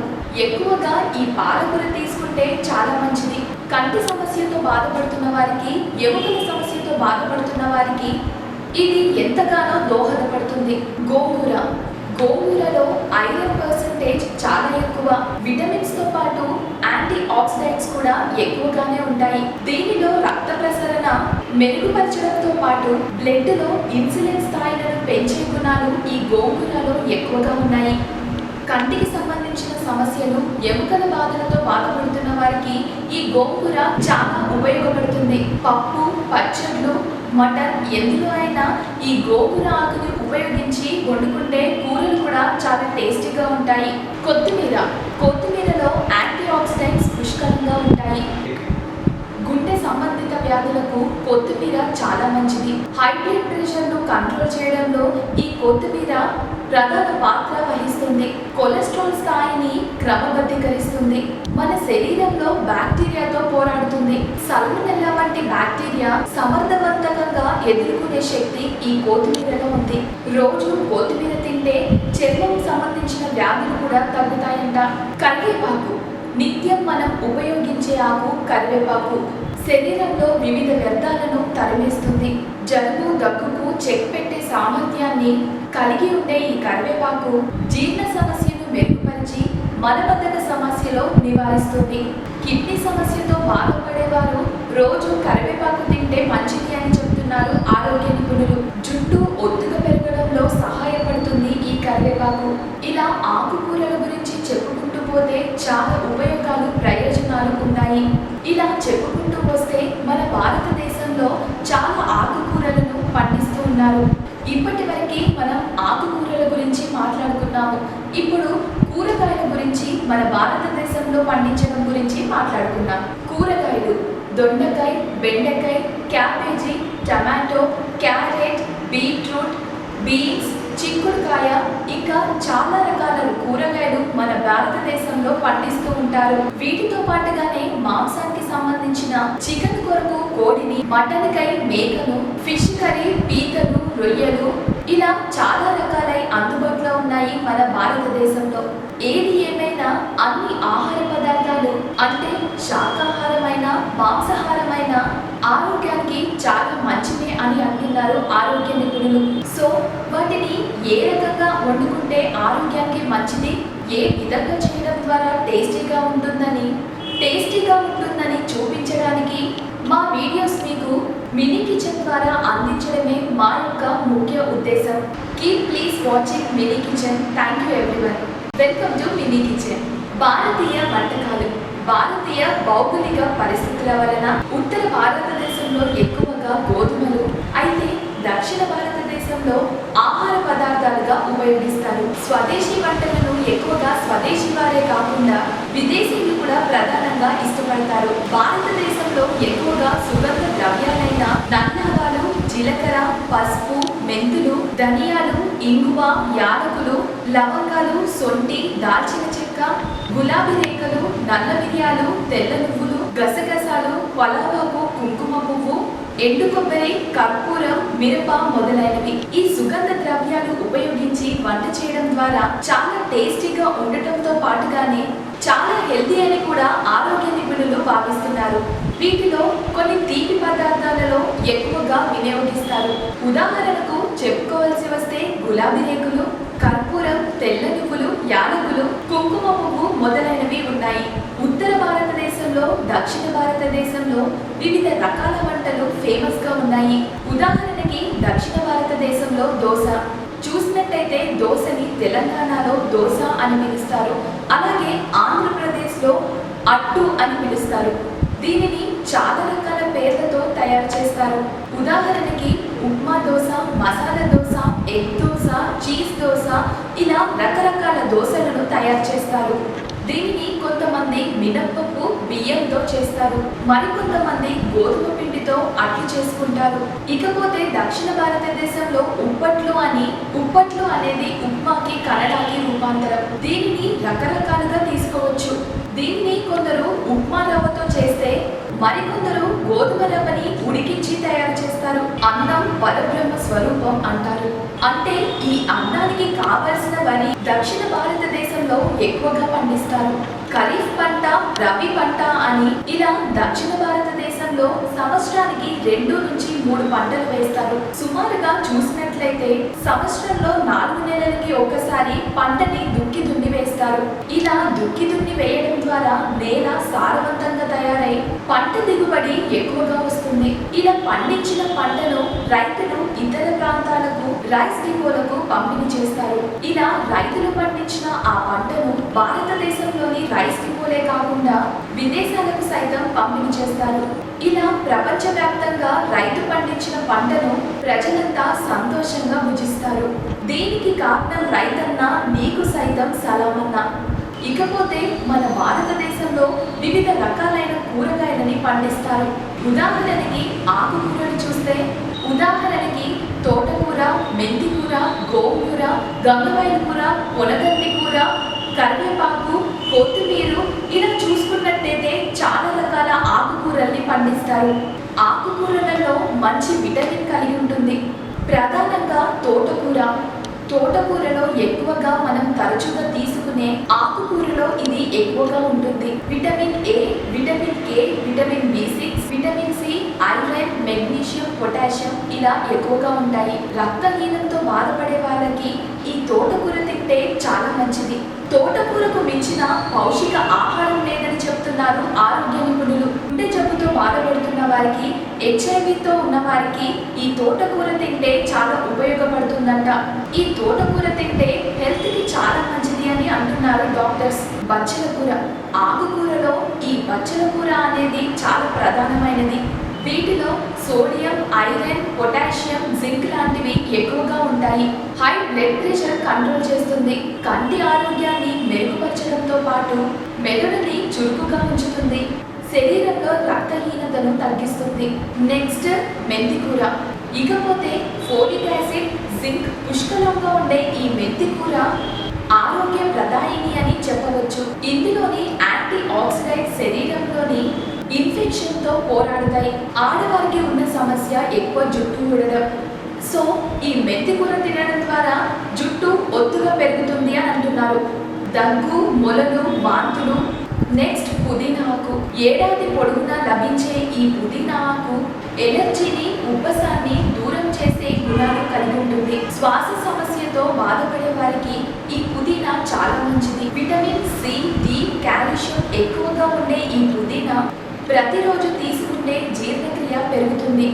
ఎక్కువగా ఈ పాలకూర తీసుకుంటే చాలా మంచిది. కంటి సమస్యతో బాధపడుతున్న వారికి, ఎముకల సమస్యతో బాధపడుతున్న వారికి ఇది ఎంతగానో దోహదపడుతుంది. గోంగూరలో ఐరన్ పర్సెంటేజ్ చాలా ఎక్కువ. విటమిన్స్ తో పాటు యాంటీ ఆక్సిడెంట్స్ కూడా ఎక్కువగానే ఉంటాయి. దీనిలో రక్త ప్రసరణ మెరుగుపరచడంతో పాటు బ్లడ్ లో ఇన్సులిన్ స్థాయిలను పెంచే గుణాలు ఈ గోంగూరలో ఎక్కువగా ఉన్నాయి. కంటికి సంబంధించిన సమస్యలు, ఎముకల బాధలతో బాధపడుతున్న వారికి ఈ గోంగూర చాలా ఉపయోగపడుతుంది. పప్పు, పచ్చళ్ళు, మటన్ ఎందులో అయినా ఈ గోంగూర ఆకుని ఉపయోగించి వండుకుంటే కూరలు కూడా చాలా టేస్టీగా ఉంటాయి. కొత్తిమీరలో యాంటీ ఆక్సిడెంట్స్ పుష్కలంగా ఉంటాయి. గుండె సంబంధిత వ్యాధులకు కొత్తిమీర చాలా మంచిది. హై బ్లడ్ ప్రెషర్ను కంట్రోల్ చేయడంలో ఈ కొత్తిమీర ప్రధాన పాత్ర వహిస్తుంది. కొలెస్ట్రాల్ స్థాయిని క్రమబద్ధీకరిస్తుంది. మన శరీరంలో బ్యాక్టీరియాతో పోరాడుతుంది. సల్మొనెల్లా వంటి బ్యాక్టీరియా సమర్థవంతంగా ఎదుర్కొనే శక్తి ఈ కొత్తిమీరలో ఉంది. రోజు కొత్తిమీర తింటే చర్మం సంబంధించిన వ్యాధులు కూడా తగ్గుతాయంట. కరివేపాకు నిత్యం మనం ఉపయోగించే ఆకు కరివేపాకు శరీరంలో వివిధ వ్యర్థాలను తరిమేస్తుంది. జలుబు దగ్గుకు చెక్ పెట్టే సామర్థ్యాన్ని కలిగి ఉండే ఈ కరివేపాకు జీర్ణ సమస్యను మెరుగుపరిచి మలబద్ధక సమస్యలో నివారిస్తుంది. కిడ్నీ సమస్యతో బాధపడేవారు రోజు కరివేపాకు తింటే మంచిది అని చెప్తున్నారు ఆరోగ్య నిపుణులు. జుట్టు ఒత్తుగా పెరగడంలో సహాయపడుతుంది ఈ కరివేపాకు. ఇలా ఆకుకూరల గురించి చెప్పుకుంటూ పోతే చాలా ఉపయోగాలు ప్రయోజనాలు ఉన్నాయి. ఇలా చెప్పుకుంటూ వస్తే మన భారతదేశంలో చాలా ఆకుకూరలను పండిస్తూ ఉన్నారు. ఇప్పటి వరకు మనం ఆకుకూరల గురించి మాట్లాడుకున్నాము. ఇప్పుడు కూరగాయల గురించి మన భారతదేశంలో పండించడం గురించి మాట్లాడుకున్నాం. కూరగాయలు దొండకాయ, బెండకాయ, cabbage, tomato, carrot, beetroot, beans, చిక్కుడుకాయ ఇంకా చాలా రకాల కూరగాయలు మన భారతదేశంలో పండిస్తూ ఉంటారు. వీటితో పాటుగానే మాంసానికి సంబంధించిన చికెన్ కొరకు కోడిని, మటన్ కై మేకను, ఫిష్ కర్రీ పీతలు, రొయ్యలు ఇలా చాలా రకాలై అందుబాటులో ఉన్నాయి మన భారతదేశంలో. ఏది ఏమైనా అన్ని ఆహార పదార్థాలు అంటే శాకాహారమైన మాంసాహారమైన ఆరోగ్యానికి చాలా మంచిదే అని అంటున్నారు ఆరోగ్య నిపుణులు. సో వాటిని ఏ రకంగా వండుకుంటే ఆరోగ్యానికి మంచిది, ఏ విధంగా చేయడం ద్వారా టేస్టీగా ఉంటుందని చూపించడానికి మా వీడియోస్ మీకు మినీ కిచెన్ ద్వారా అందించడమే మా యొక్క ముఖ్య ఉద్దేశం. Please watching mini kitchen. Thank you everyone. Welcome to mini kitchen. భారతీయ వంటకాలు. భారతీయ భౌగోళిక పరిస్థితుల వలన ఉత్తర భారతదేశంలో ఎక్కువగా గోధుమలు, అయితే దక్షిణ భారతదేశంలో ఆహార పదార్థాలుగా ఉపయోగిస్తారు. స్వదేశీ వంటలను ఎక్కువగా స్వదేశీ వారే కాకుండా విదేశీయులు కూడా ప్రధానంగా ఇష్టపడతారు. భారతదేశంలో ఎక్కువగా సుగంధ ద్రవ్యాలైన నన్నావాలు, జీలకర్ర, పసుపు, మెంతులు, ధనియాలు, ఇంగువ, యాలకులు, లవంగాలు, సొంటి, దాల్చిన చెక్క, గులాబీ రేఖలు, నల్ల మిరియాలు, తెల్ల నువ్వులు, గసగసాలు, పలావాకు, కుంకుమ పువ్వు, ఎండు కొబ్బరి, కర్పూరం, మిరప మొదలైనవి. ఈ సుగంధ ద్రవ్యాలు ఉపయోగించి వంట చేయడం ద్వారా చాలా టేస్టీగా ఉండటంతో పాటుగానే చాలా హెల్తీ అని కూడా ఆరోగ్య నిపుణులు భావిస్తున్నారు. వీటిలో కొన్ని తీపి పదార్థాలలో ఎక్కువగా వినియోగిస్తారు. ఉదాహరణకు చెప్పుకోవాల్సి వస్తే గులాబీ రేకులు, కర్పూరం, తెల్ల నువ్వులు, యాలకులు, కుంకుమ పువ్వు మొదలైనవి ఉన్నాయి. ఉత్తర భారతదేశంలో, దక్షిణ భారతదేశంలో వివిధ రకాల వంటలు ఫేమస్ గా ఉన్నాయి. ఉదాహరణకి దక్షిణ భారతదేశంలో దోశ చూసినట్టయితే దోశని తెలంగాణలో దోశ అని పిలుస్తారు. అలాగే ఆంధ్రప్రదేశ్లో అట్టు అని పిలుస్తారు. దీనిని చాలా రకాల పేర్లతో తయారు చేస్తారు. ఉదాహరణకి ఉప్మా దోశ, మసాలా దోశ, ఎగ్ దోశ, చీజ్ దోశ ఇలా రకరకాల దోశలను తయారు చేస్తారు. దీనిని కొంతమంది మినప్పప్పు, బియ్యంతో చేస్తారు. మరికొంతమంది గోధుమ పిండితో అట్లు చేసుకుంటారు. ఇకపోతే దక్షిణ భారతదేశంలో ఉప్పట్లు అనేది ఉప్మాకి కన్నడకి రూపాంతరం. దీనిని రకరకాలుగా తీసుకోవచ్చు. దీనిని కొందరు ఉప్మా రవ్వతో చేస్తే మరికొందరు గోధుమ రవ్వని ఉడికించి తయారు చేస్తారు. అన్నం పరబ్రహ్మ స్వరూపం అంటారు. అంటే ఈ అన్నానికి కావలసిన వరి దక్షిణ భారతదేశంలో ఎక్కువగా పండిస్తారు. ఖరీఫ్ పంట, రబీ పంట అని ఇలా దక్షిణ భారతదేశంలో సంవత్సరానికి 2 నుంచి 3 పంటలు వేస్తారు. సుమారుగా చూసినట్లయితే సంవత్సరంలో 4 నెలలకి ఒకసారి పంటని దుక్కి దున్ని వేస్తారు. ఇలా దుక్కి దున్ని వేయడం ద్వారా నేల సారవంతంగా తయారై పంట దిగుబడి ఎక్కువగా వస్తుంది. ఇలా పండించిన పంటను రైతులు ఇతర ప్రాంతాలకు, రైస్ డిపోలకు పంపిణీ చేస్తారు. ఇలా రైతులు పండించిన ఆ పంటను భారతదేశంలోని రైస్ డిపోలే కాకుండా విదేశాలకు సైతం పంపిణీ చేస్తారు. ఇలా ప్రపంచవ్యాప్తంగా రైతు పండించిన పంటను ప్రజలంతా సంతోషంగా భుజిస్తారు. దీనికి కారణం రైతన్న నీకు సైతం సలామన్న. ఇకపోతే మన భారతదేశంలో వివిధ రకాలైన కూరగాయలని పండిస్తారు. ఉదాహరణకి ఆకుకూరలు చూస్తే తోటకూర, మెంతికూర, గోంగూర, గంగవాయల కూర, పొనగంటి కూర, కరివేపాకు, కొత్తిమీర ఇలా చూసుకున్నట్టయితే చాలా రకాల ఆకుకూరల్ని పండిస్తారు. ఆకుకూరలలో మంచి విటమిన్ కలిగి ఉంటుంది. ప్రధానంగా తోటకూరలో ఎక్కువగా మనం తరచుగా తీసుకునే ఆకుకూరలో ఇది ఎక్కువగా ఉంటుంది. Vitamin A, vitamin K, vitamin బి6, vitamin C, iron, magnesium, potassium ఇలా ఎక్కువగా ఉంటాయి. రక్తహీనంతో బాధపడే వాళ్ళకి ఈ తోటకూర తింటే చాలా మంచిది. తోటకూరకు మించిన పౌష్టిక ఆహారం లేదని చెప్తున్నారు ఆరోగ్య నిపుణులు. గుండె జబ్బుతో బాధపడుతున్న వారికి, హెచ్ఐవితో ఉన్న వారికి ఈ తోటకూర తింటే చాలా ఉపయోగపడుతుందంట. ఈ తోటకూర తింటే హెల్త్ కి చాలా మంచిది అని అంటున్నారు డాక్టర్స్. బచ్చల కూర, ఆకుకూరలో ఈ బచ్చల కూర అనేది చాలా ప్రధానమైనది. వీటిలో సోడియం, ఐరన్, పొటాషియం, జింక్ లాంటివి ఎక్కువగా ఉంటాయి. హై బ్లడ్ ప్రెషర్ కంట్రోల్ చేస్తుంది. కంటి ఆరోగ్యాన్ని మెరుగుపరచడంతో పాటు మెదడుని చురుకుగా ఉంచుతుంది. శరీరంలో రక్తహీనతను తగ్గిస్తుంది. నెక్స్ట్ మెంతి కూర. ఇకపోతే ఫోలిక్ యాసిడ్, జింక్ పుష్కలంగా ఉండే ఈ మెంతి కూర ఆరోగ్య ప్రదాయిని అని చెప్పవచ్చు. ఇందులోని యాంటీ ఆక్సిడెంట్స్ శరీరంలోని ఇన్ఫెక్షన్ తో పోరాడతాయి. ఆడవారికి ఉన్న సమస్య ఎక్కువ జుట్టు ఊడడం. సో ఈ మెంతి కూర తినడం ద్వారా జుట్టు ఒత్తుగా పెరుగుతుంది అని అంటున్నారు. దగ్గు, మొలలు, వాంతులు. నెక్స్ట్ పుదీనా ఆకు. ఏడాది పొడవునా లభించే ఈ పుదీనా ఆకు ఎలర్జీని, ఉబ్బసాన్ని దూరం చేసే గుణాలు కలిగి ఉంటుంది. శ్వాస సమస్యతో బాధపడే వారికి ఈ పుదీనా చాలా మంచిది. విటమిన్ సి, డి, కాల్షియం ఎక్కువగా ఉండే ఈ పుదీనా ప్రతిరోజు తీసుకుంటే జీర్ణక్రియ పెరుగుతుంది.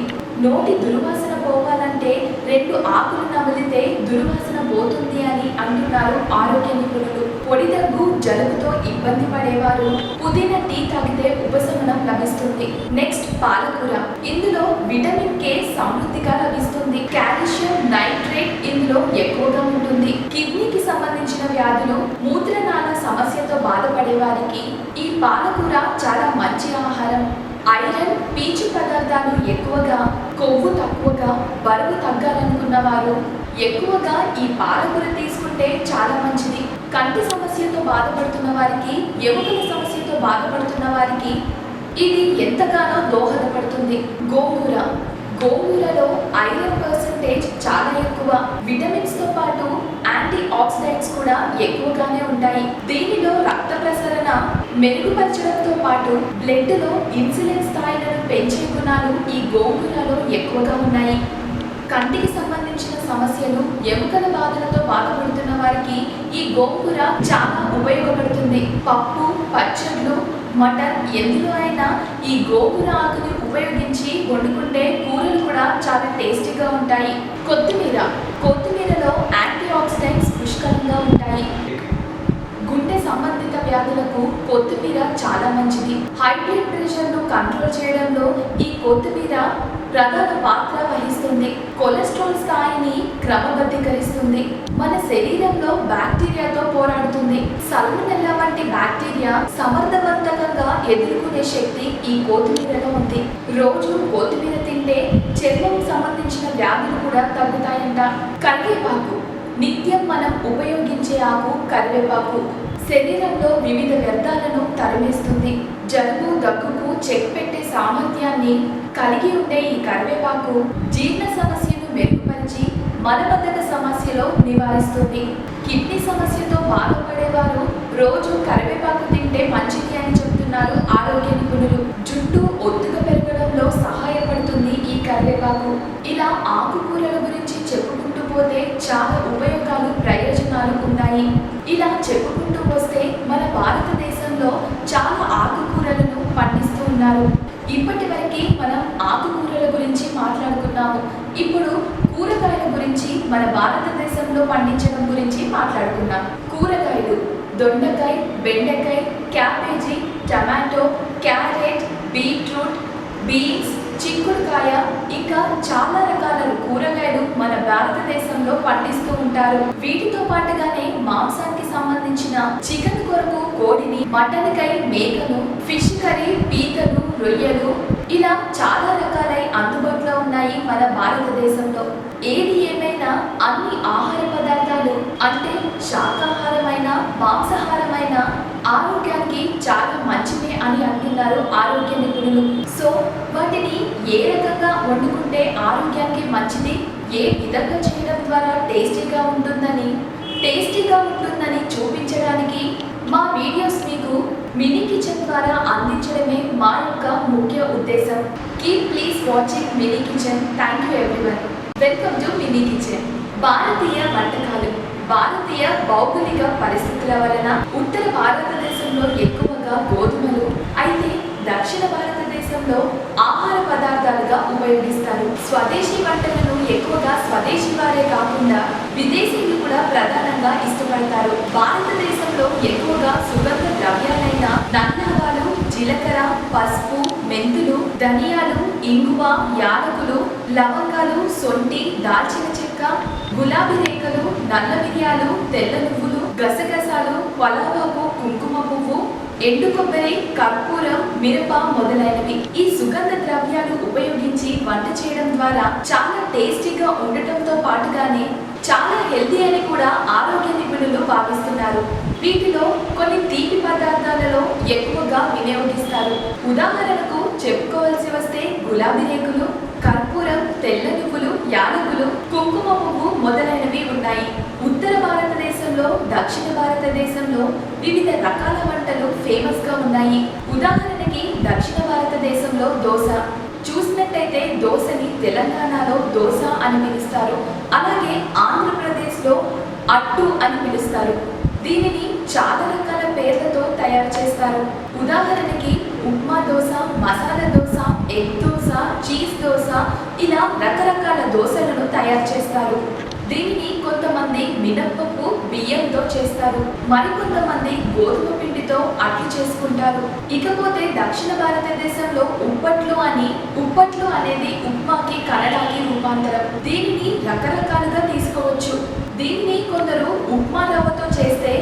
నోటి దుర్వాసన పోవాలంటే 2 ఆకులు నమిలితే దుర్వాసన పోతుంది అని అంటున్నారు ఆరోగ్య నిపుణులు. పొడి దగ్గు, జలుబుతో ఇబ్బంది పడేవారు పుదీనా టీ తాగితే ఉపశమనం లభిస్తుంది. నెక్స్ట్ పాలకూర. ఇందులో విటమిన్ కే సమృద్ధిగా లభిస్తుంది. కాల్షియం నైట్రేట్ ఇందులో ఎక్కువగా ఉంటుంది. కిడ్నీకి సంబంధించిన వ్యాధులు, మూత్రనాళ సమస్యతో బాధపడే వారికి ఈ పాలకూర చాలా మంచి ఆహారం. ఐరన్, పీచు పదార్థాలు ఎక్కువగా, కొవ్వు తక్కువగా, బరువు తగ్గాలనుకున్న వారు ఎక్కువగా ఈ పాలకూర తీసుకుంటే చాలా మంచిది. కంటి సమస్యతో బాధపడుతున్న వారికి, ఎముకల సమస్యతో బాధపడుతున్న వారికి ఇది ఎంతగానో దోహదపడుతుంది. గోంగూరలో ఐరన్ పర్సెంటేజ్ చాలా ఎక్కువ. విటమిన్స్ తో పాటు యాంటీ ఆక్సిడెంట్స్ కూడా ఎక్కువగానే ఉంటాయి. దీనిలో రక్త ప్రసరణ మెరుగుపరచడంతో పాటు బ్లడ్ లో ఇన్సులిన్ స్థాయిలను పెంచే గుణాలు ఈ గోంగూరలో ఎక్కువగా ఉన్నాయి. కంటికి సంబంధించిన సమస్యలు, ఎముకల బాధలతో బాధపడుతున్న వారికి ఈ గోంగూర చాలా ఉపయోగపడుతుంది. పప్పు, పచ్చళ్ళు, మటన్ ఎందులో అయినా ఈ గోంగూర ఆకుని ఉపయోగించి వండుకుంటే కూరలు కూడా చాలా టేస్టీగా ఉంటాయి. కొత్తిమీరలో యాంటీ ఆక్సిడెంట్స్ పుష్కలంగా ఉంటాయి. గుండె సంబంధిత వ్యాధులకు కొత్తిమీర చాలా మంచిది. హై బ్లడ్ ప్రెషర్ ను కంట్రోల్ చేయడంలో ఈ కొత్తిమీర ప్రధాన పాత్ర వహిస్తుంది. కొలెస్ట్రాల్ స్థాయిని క్రమబద్ధీకరిస్తుంది. మన శరీరంలో బ్యాక్టీరియాతో పోరాడుతుంది. సల్మోనెల్లా వంటి బ్యాక్టీరియా సమర్థవంతంగా ఎదుర్కొనే శక్తి ఈ కొత్తిమీరలో ఉంది. రోజు కొత్తిమీర తింటే చర్మం సంబంధించిన వ్యాధులు కూడా తగ్గుతాయంట. కరివేపాకు. నిత్యం మనం ఉపయోగించే ఆకు కరివేపాకు శరీరంలో వివిధ వ్యర్థాలను తరిమేస్తుంది. జలుబు, దగ్గుకు చెక్ పెట్టే సామర్థ్యాన్ని కలిగి ఉండే ఈ కరివేపాకు జీర్ణ సమస్యను మెరుగుపరిచి మలబద్ధక సమస్యలో నివారిస్తుంది. కిడ్నీ సమస్యతో బాధపడేవారు రోజు కరివేపాకు తింటే మంచిది అని చెప్తున్నారు ఆరోగ్య నిపుణులు. జుట్టు ఒత్తుగా పెరగడంలో సహాయపడుతుంది ఈ కరివేపాకు. ఇలా ఆకుకూరల గురించి చెప్పుకుంటూ పోతే చాలా ఉపయోగాలు, ప్రయోజనాలు ఉన్నాయి. ఇలా చెప్పుకుంటూ వస్తే మన భారతదేశంలో చాలా ఆకుకూరలను పండిస్తూ ఉన్నారు. ఇప్పటి వరకు మనం ఆకుకూరల గురించి మాట్లాడుకున్నాము. ఇప్పుడు కూరగాయల గురించి, మన భారతదేశంలో పండించడం గురించి మాట్లాడుకున్నాం. కూరగాయలు దొండకాయ, బెండకాయ, cabbage, tomato, carrot, beetroot, beans, చిక్కుడుకాయ ఇంకా చాలా రకాల కూరగాయలు మన భారతదేశంలో పండిస్తూ ఉంటారు. వీటితో పాటుగానే మాంసానికి సంబంధించిన చికెన్ కొరకు కోడిని, మటన్ కై మేకను, ఫిష్ కర్రీ పీతలు, రొయ్యలు ఇలా చాలా రకాలై అందుబాటులో ఉన్నాయి మన భారతదేశంలో. ఏది ఏమైనా అన్ని ఆహార పదార్థాలు అంటే శాకాహారమైన, మాంసాహారమైన ఆరోగ్యానికి చాలా మంచివే అని అంటున్నారు ఆరోగ్య నిపుణులు. సో వాటిని ఏ రకంగా వండుకుంటే ఆరోగ్యానికి మంచిది, ఏ విధంగా చేయడం ద్వారా టేస్టీగా ఉంటుందని చూపించడానికి మా వీడియోస్ మీకు మినీ కిచెన్ ద్వారా అందించడమే మా యొక్క ముఖ్య ఉద్దేశం. Please watching mini kitchen. Thank you everyone. Welcome to mini kitchen. భారతీయ వంటకాలు. భారతీయ భౌగోళిక పరిస్థితుల వలన ఉత్తర భారతదేశంలో ఎక్కువగా గోధుమలు, అయితే దక్షిణ భారతదేశంలో ఆహార పదార్థాలుగా ఉపయోగిస్తారు. స్వదేశీ వంటలను ఎక్కువగా స్వదేశీ వారే కాకుండా విదేశీయులు కూడా ప్రధానంగా ఇష్టపడతారు. భారతదేశంలో ఎక్కువగా సుగంధ ద్రవ్యాలైన నన్నావాలు, జీలకర్ర, పసుపు, మెంతులు, ధనియాలు, ఇంగువ, యాలకులు, లవంగాలు, సొంటి, దాల్చిన చెక్క, గులాబీ రేఖలు, నల్ల మిరియాలు, తెల్ల నువ్వులు, గసగసాలు, పలావాకు, కుంకుమ పువ్వు, ఎండు కొబ్బరి, కర్పూరం, మిరప మొదలైనవి. ఈ సుగంధ ద్రవ్యాలు ఉపయోగించి వంట చేయడం ద్వారా చాలా టేస్టీగా ఉండటంతో పాటుగానే చాలా హెల్తీ అని కూడా ఆరోగ్య నిపుణులు భావిస్తున్నారు. వీటిలో కొన్ని తీపి పదార్థాలలో ఎక్కువగా వినియోగిస్తారు. ఉదాహరణకు చెప్పుకోవాల్సి వస్తే గులాబీ రేకులు, కర్పూరం, తెల్ల నువ్వులు, యాలకులు, కుంకుమ పువ్వు మొదలైనవి ఉన్నాయి. ఉత్తర భారతదేశంలో, దక్షిణ భారతదేశంలో వివిధ రకాల వంటలు ఫేమస్ గా ఉన్నాయి. ఉదాహరణకి దక్షిణ భారతదేశంలో దోశ చూసినట్టయితే దోశని తెలంగాణలో దోశ అని పిలుస్తారు. అలాగే ఆంధ్రప్రదేశ్లో అట్టు అని పిలుస్తారు. దీనిని చాలా రకాల పేర్లతో తయారు చేస్తారు. ఉదాహరణకి ఉప్మా దోశ, మసాలా దోశ, ఎగ్ దోశ, చీజ్ దోశ, ఇలా రకరకాల దోశలను తయారు చేస్తారు. దీనిని కొంతమంది మినప్పప్పు, బియ్యంతో చేస్తారు. మరికొంతమంది గోధుమ పిండితో అట్లు చేసుకుంటారు. ఇకపోతే దక్షిణ భారతదేశంలో ఉప్పట్లు అనేది ఉప్మాకి కన్నడకి రూపాంతరం. దీనిని రకరకాలుగా తీసుకోవచ్చు. దీనిని కొందరు ఉప్మా రవ్వతో చేస్తే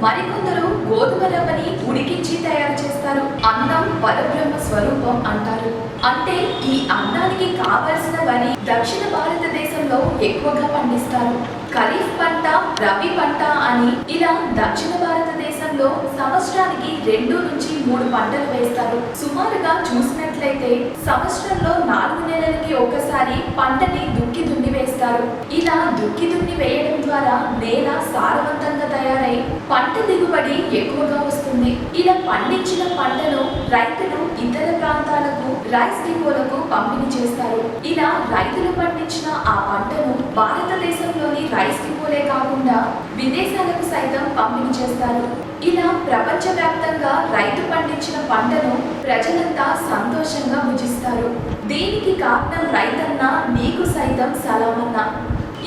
మరికొందరు గోధుమ రవ్వని ఉడికించి తయారు చేస్తారు. అన్నం పరబ్రహ్మ స్వరూపం అంటారు. అంటే ఈ అన్నానికి కావలసిన వరి దక్షిణ భారతదేశంలో ఎక్కువగా పండిస్తారు. ఖరీఫ్ పంట, రబీ పంట అని ఇలా దక్షిణ భారతదేశంలో సంవత్సరానికి 2 నుంచి 3 పంటలు వేస్తారు. సుమారుగా చూసినట్లయితే సంవత్సరంలో 4 నెలలకి ఒకసారి పంటని దుక్కి దున్ని వేస్తారు. ఇలా దుక్కి దున్ని వేయడం ద్వారా నేల సారవంతంగా తయారై పంట దిగుబడి ఎక్కువగా వస్తుంది. ఇలా పండించిన పంటను రైతులు ఇతర ప్రాంతాలకు, రైస్ డిపోలకు పంపిణీ చేస్తారు. ఇలా రైతులు పండించిన ఆ పంటను భారతదేశంలోని రైస్ డిపోలే కాకుండా విదేశాలకు సైతం పంపిణీ చేస్తారు. ఇలా ప్రపంచవ్యాప్తంగా రైతు పండించిన పంటను ప్రజలంతా సంతోషంగా భుజిస్తారు. దీనికి కారణం రైతన్న నీకు సైతం సలామన్నా.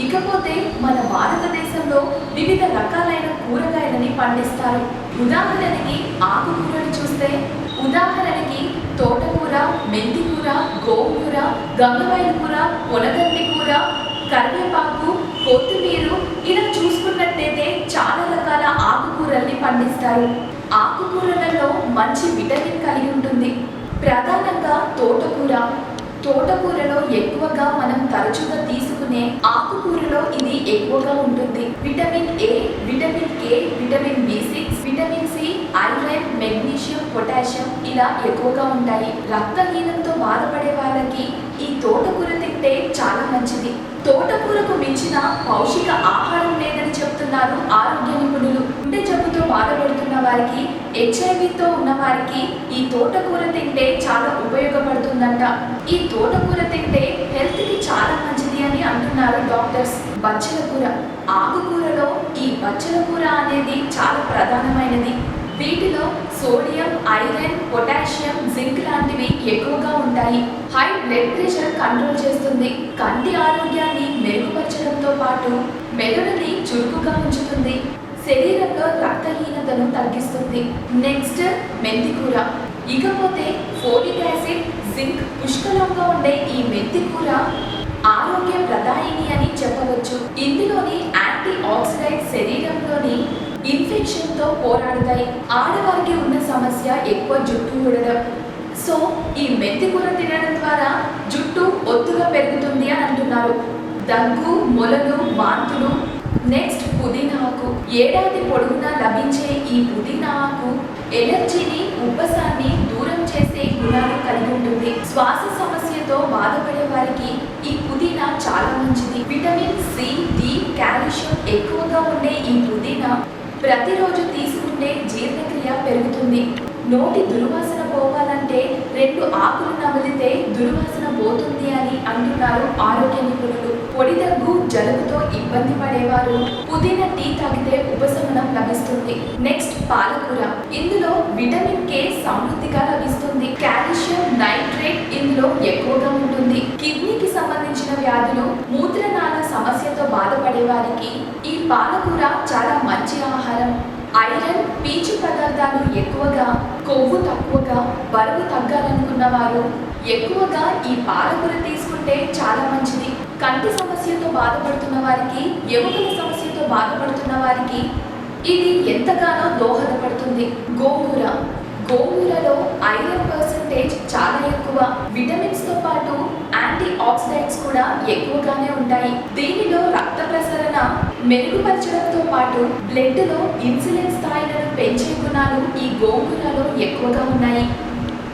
ఇకపోతే మన భారతదేశంలో వివిధ రకాలైన కూరగాయలని పండిస్తారు. ఉదాహరణకి ఆకుకూరలు చూస్తే తోటకూర, మెంతి కూర, గోంగూర, గంగవాయల కూర, పొనగంటి కూర, కరివేపాకు, కొత్తిమీర, ఇలా చూసుకున్నట్టయితే చాలా రకాల ఆకుకూరల్ని పండిస్తారు. ఆకుకూరలలో మంచి విటమిన్ కలిగి ఉంటుంది. ప్రధానంగా తోటకూరలో ఎక్కువగా మనం తరచుగా తీసుకునే ఆకుకూరలో ఇది ఎక్కువగా ఉంటుంది. Vitamin A, vitamin K, vitamin బి6, vitamin C, iron, magnesium, potassium ఇలా ఎక్కువగా ఉంటాయి. రక్తహీనంతో బాధపడే వాళ్ళకి ఈ తోటకూర తింటే చాలా మంచిది. తోటకూరకు మించిన పౌష్టిక ఆహారం లేదని చెప్తున్నారు ఆరోగ్య నిపుణులు. గుండె జబ్బుతో బాధపడుతున్న వారికి, HIV తో ఉన్న వారికి ఈ తోటకూర తింటే చాలా ఉపయోగపడుతుందంట. ఈ తోటకూర తింటే హెల్త్ కి చాలా మంచిది అని అంటున్నారు డాక్టర్స్. బచ్చల కూర. ఆకుకూరలో ఈ బచ్చల కూర అనేది చాలా ప్రధానమైనది. వీటిలో సోడియం, ఐరన్, పొటాషియం, జింక్ లాంటివి ఎక్కువగా ఉంటాయి. హై బ్లడ్ ప్రెషర్ కంట్రోల్ చేస్తుంది. కంటి ఆరోగ్యాన్ని మెరుగుపరచడంతో పాటు మెదడుని చురుకుగా ఉంచుతుంది. శరీరంలో రక్తహీనతను తగ్గిస్తుంది. నెక్స్ట్ మెంతి కూర. ఇకపోతే ఫోలిక్ యాసిడ్, జింక్ పుష్కలంగా ఉండే ఈ మెంతి కూర ఆరోగ్య ప్రదాయిని అని చెప్పవచ్చు. ఇందులోని యాంటీ ఆక్సిడెంట్ శరీరంలోని ఇన్ఫెక్షన్తో పోరాడతాయి. ఆడవారికి ఉన్న సమస్య ఎక్కువ జుట్టు ఊడడం. సో ఈ మెంతి కూర తినడం ద్వారా జుట్టు ఒత్తుగా పెరుగుతుంది అని అంటున్నారు. దగ్గు, మొలలు, వాంతులు. నెక్స్ట్ పుదీనా ఆకు. ఏడాది పొడవునా లభించే ఈ పుదీనా ఆకు ఎలర్జీని, ఉబ్బసాన్ని దూరం చేసే గుణాలు కలిగి ఉంటుంది. శ్వాస సమస్యతో బాధపడే వారికి ఈ పుదీనా చాలా మంచిది. విటమిన్ సి, డి, కాల్షియం ఎక్కువగా ఉండే ఈ పుదీనా ప్రతిరోజు తీసుకుంటే జీర్ణక్రియ పెరుగుతుంది. నోటి దుర్వాసన పోవాలంటే 2 ఆకులు నమిలితే దుర్వాసన పోతుంది అని అంటున్నారు ఆరోగ్య నిపుణులు. పొడి దగ్గు, జలుబుతో ఇబ్బంది పడేవారు పుదీనా టీ తాగితే ఉపశమనం లభిస్తుంది. నెక్స్ట్ పాలకూర. ఇందులో విటమిన్ కే సమృద్ధిగా లభిస్తుంది. కాల్షియం నైట్రేట్ ఇందులో ఎక్కువగా ఉంటుంది. కిడ్నీకి సంబంధించిన వ్యాధులు, మూత్రనాళ సమస్యతో బాధపడే వారికి ఈ పాలకూర చాలా మంచి ఆహారం. ఐరన్, పీచు పదార్థాలు ఎక్కువగా, కొవ్వు తక్కువగా, బరువు తగ్గాలనుకున్న వారు ఎక్కువగా ఈ పాలకూర తీసుకుంటే చాలా మంచిది. కంటి సమస్యతో బాధపడుతున్న వారికి, ఎముకల సమస్యతో బాధపడుతున్న వారికి ఇది ఎంతగానో దోహదపడుతుంది. గోంగూర. గోంగూరలో ఐరన్ పర్సెంటేజ్ చాలా ఎక్కువ. విటమిన్స్ తో పాటు యాంటీ ఆక్సిడెంట్స్ కూడా ఎక్కువగానే ఉంటాయి. దీనిలో రక్త ప్రసరణ మెరుగుపరచడంతో పాటు బ్లడ్ లో ఇన్సులిన్ స్థాయిలను పెంచే గుణాలు ఈ గోంగూరలో ఎక్కువగా ఉన్నాయి.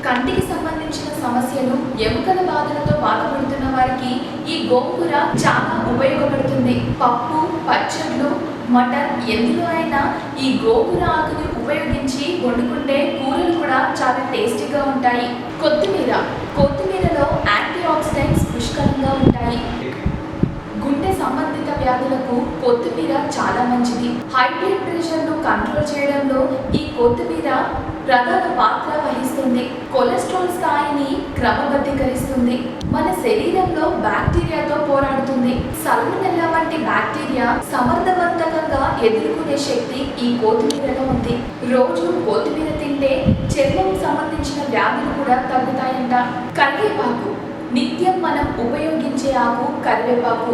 కంటికి సంబంధించిన సమస్యలు, ఎముకల బాధలతో బాధపడుతున్న వారికి ఈ గోంగూర చాలా ఉపయోగపడుతుంది. పప్పు, పచ్చళ్ళు, మటన్ ఎందులో అయినా ఈ గోంగూర ఆకుని ఉపయోగించి వండుకుంటే కూరలు కూడా చాలా టేస్టీగా ఉంటాయి. కొత్తిమీర. కొత్తిమీరలో యాంటీ ఆక్సిడెంట్స్ పుష్కలంగా ఉంటాయి. గుండె సంబంధిత వ్యాధులకు కొత్తిమీర చాలా మంచిది. హై బ్లడ్ ప్రెషర్ ను కంట్రోల్ చేయడంలో ఈ కొత్తిమీర ప్రధాన పాత్ర వహిస్తుంది. కొలెస్ట్రాల్ స్థాయిని క్రమబద్ధీకరిస్తుంది. మన శరీరంలో బ్యాక్టీరియాతో పోరాడుతుంది. సల్మోనెల్లా వంటి బ్యాక్టీరియా సమర్థవంతంగా ఎదుర్కొనే శక్తి ఈ కొత్తిమీరలో ఉంది. రోజు కొత్తిమీర తింటే చర్మం సంబంధించిన వ్యాధులు కూడా తగ్గుతాయంట. కరివేపాకు. నిత్యం మనం ఉపయోగించే ఆకు కరివేపాకు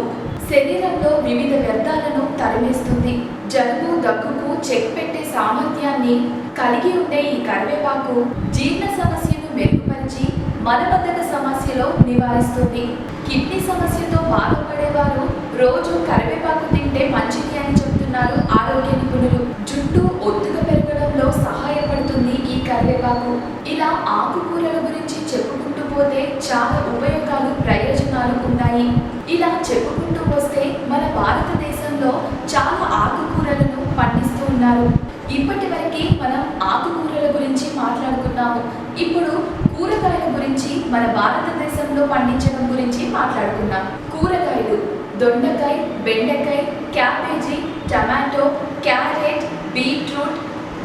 శరీరంలో వివిధ వ్యర్థాలను తరిమేస్తుంది. జలుబు, దగ్గుకు చెక్ పెట్టే సామర్థ్యాన్ని కలిగి ఉండే ఈ కరివేపాకు జీర్ణ సమస్యను మెరుగుపరిచి మలబద్ధక సమస్యలో నివారిస్తుంది. కిడ్నీ సమస్యతో బాధపడేవారు రోజు కరివేపాకు తింటే మంచిది అని చెబుతున్నారు ఆరోగ్య నిపుణులు. జుట్టు ఒత్తుగా పెరగడంలో సహాయపడుతుంది ఈ కరివేపాకు. ఇలా ఆకుకూరల గురించి చెప్పుకుంటూ పోతే చాలా ఉపయోగాలు, ప్రయోజనాలు ఉన్నాయి. ఇలా చెప్పుకుంటూ వస్తే మన భారతదేశంలో చాలా ఆకుకూరలను పండిస్తూ ఉన్నారు. ఇప్పటి వరకు మనం ఆకుకూరల గురించి మాట్లాడుకున్నాము. ఇప్పుడు కూరగాయల గురించి, మన భారతదేశంలో పండించడం గురించి మాట్లాడుకున్నాం. కూరగాయలు దొండకాయ, బెండకాయ, cabbage, tomato, carrot, beetroot,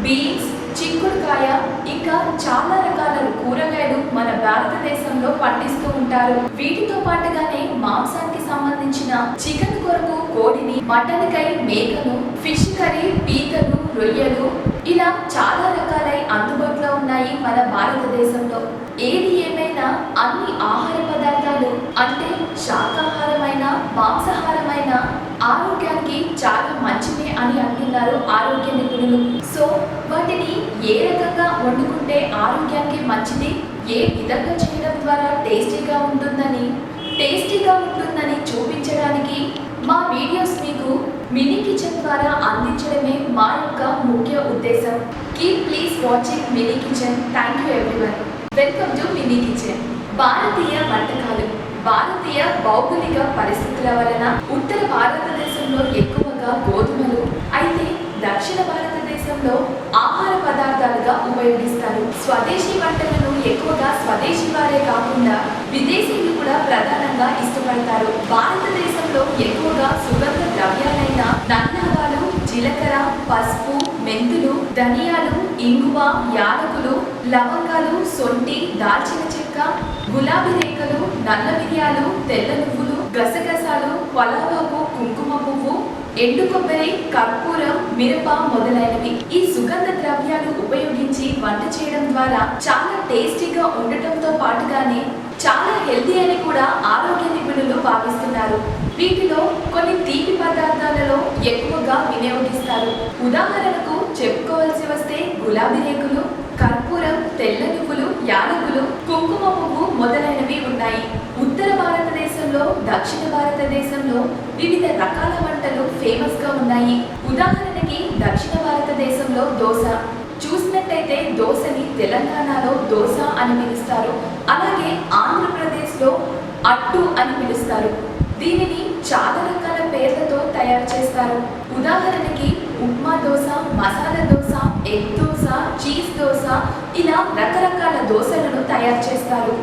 beans, చిక్కుడుకాయ, ఇంకా చాలా రకాల కూరగాయలు మన భారతదేశంలో పండిస్తూ ఉంటారు. వీటితో పాటుగానే మాంసానికి సంబంధించిన చికెన్ కొరకు కోడిని, మటన్ కై మేకను, ఫిష్ కర్రీ పీతలు, రొయ్యలు, ఇలా చాలా రకాలై అందుబాటులో ఉన్నాయి మన భారతదేశంలో. ఏది ఏమైనా అన్ని ఆహార పదార్థాలు అంటే శాకాహారమైన, మాంసాహారమైన ఆరోగ్యానికి చాలా మంచిదే అని అంటున్నారు ఆరోగ్య నిపుణులు. సో వాటిని ఏ రకంగా వండుకుంటే ఆరోగ్యానికి మంచిది, ఏ విధంగా చేయడం ద్వారా టేస్టీగా ఉంటుందని చూపించడానికి మా వీడియోస్ మీకు మినీ కిచెన్ ద్వారా అందించడమే మా యొక్క ముఖ్య ఉద్దేశం. Please watching mini kitchen. Thank you everyone. Welcome to mini kitchen. భారతీయ వంటకాలు. భారతీయ భౌగోళిక పరిస్థితుల వలన ఉత్తర భారతదేశంలో ఎక్కువగా గోధుమలు, అయితే దక్షిణ భారతదేశంలో ఆహార పదార్థాలుగా ఉపయోగిస్తారు. స్వదేశీ వంటలను ఎక్కువగా స్వదేశీ వారే కాకుండా విదేశీయులు కూడా ప్రధానంగా ఇష్టపడతారు. భారతదేశంలో ఎక్కువగా సుగంధ ద్రవ్యాలైన నన్నావాలు, జీలకర్ర, పసుపు, మెంతులు, ధనియాలు, ఇంగువ, యాలకులు, లవంగాలు, సొంటి, దాల్చిన చెక్క, గులాబీ రేఖలు, నల్ల మిరియాలు, తెల్ల నువ్వులు, గసగసాలు, పలావాకు, కుంకుమ పువ్వు, ఎండు కొబ్బరి, కర్పూరం, మిరప మొదలైనవి. ఈ సుగంధ ద్రవ్యాలు ఉపయోగించి వంట చేయడం ద్వారా చాలా టేస్టీగా ఉండటంతో పాటుగానే చాలా హెల్తీ అని కూడా ఆరోగ్య నిపుణులు భావిస్తున్నారు. వీటిలో కొన్ని తీపి పదార్థాలలో ఎక్కువగా వినియోగిస్తారు. ఉదాహరణకు చెప్పుకోవాల్సి వస్తే గులాబీ రేకులు, కర్పూరం, తెల్ల నువ్వులు, యాలకులు, కుంకుమ పువ్వు మొదలైనవి ఉన్నాయి. ఉత్తర భారతదేశంలో, దక్షిణ భారతదేశంలో వివిధ రకాల వంటలు ఫేమస్ గా ఉన్నాయి. ఉదాహరణకి దక్షిణ భారతదేశంలో దోశ చూసినట్టయితే దోశని తెలంగాణలో దోశ అని పిలుస్తారు. అలాగే ఆంధ్రప్రదేశ్లో అట్టు అని పిలుస్తారు. దీనిని చాలా రకాల పేర్లతో తయారు చేస్తారు. ఉదాహరణకి ఉప్మా దోశ, మసాలా దోశ, ఎగ్ దోశ, చీజ్ దోశ, ఇలా రకరకాల దోశలను తయారు చేస్తారు.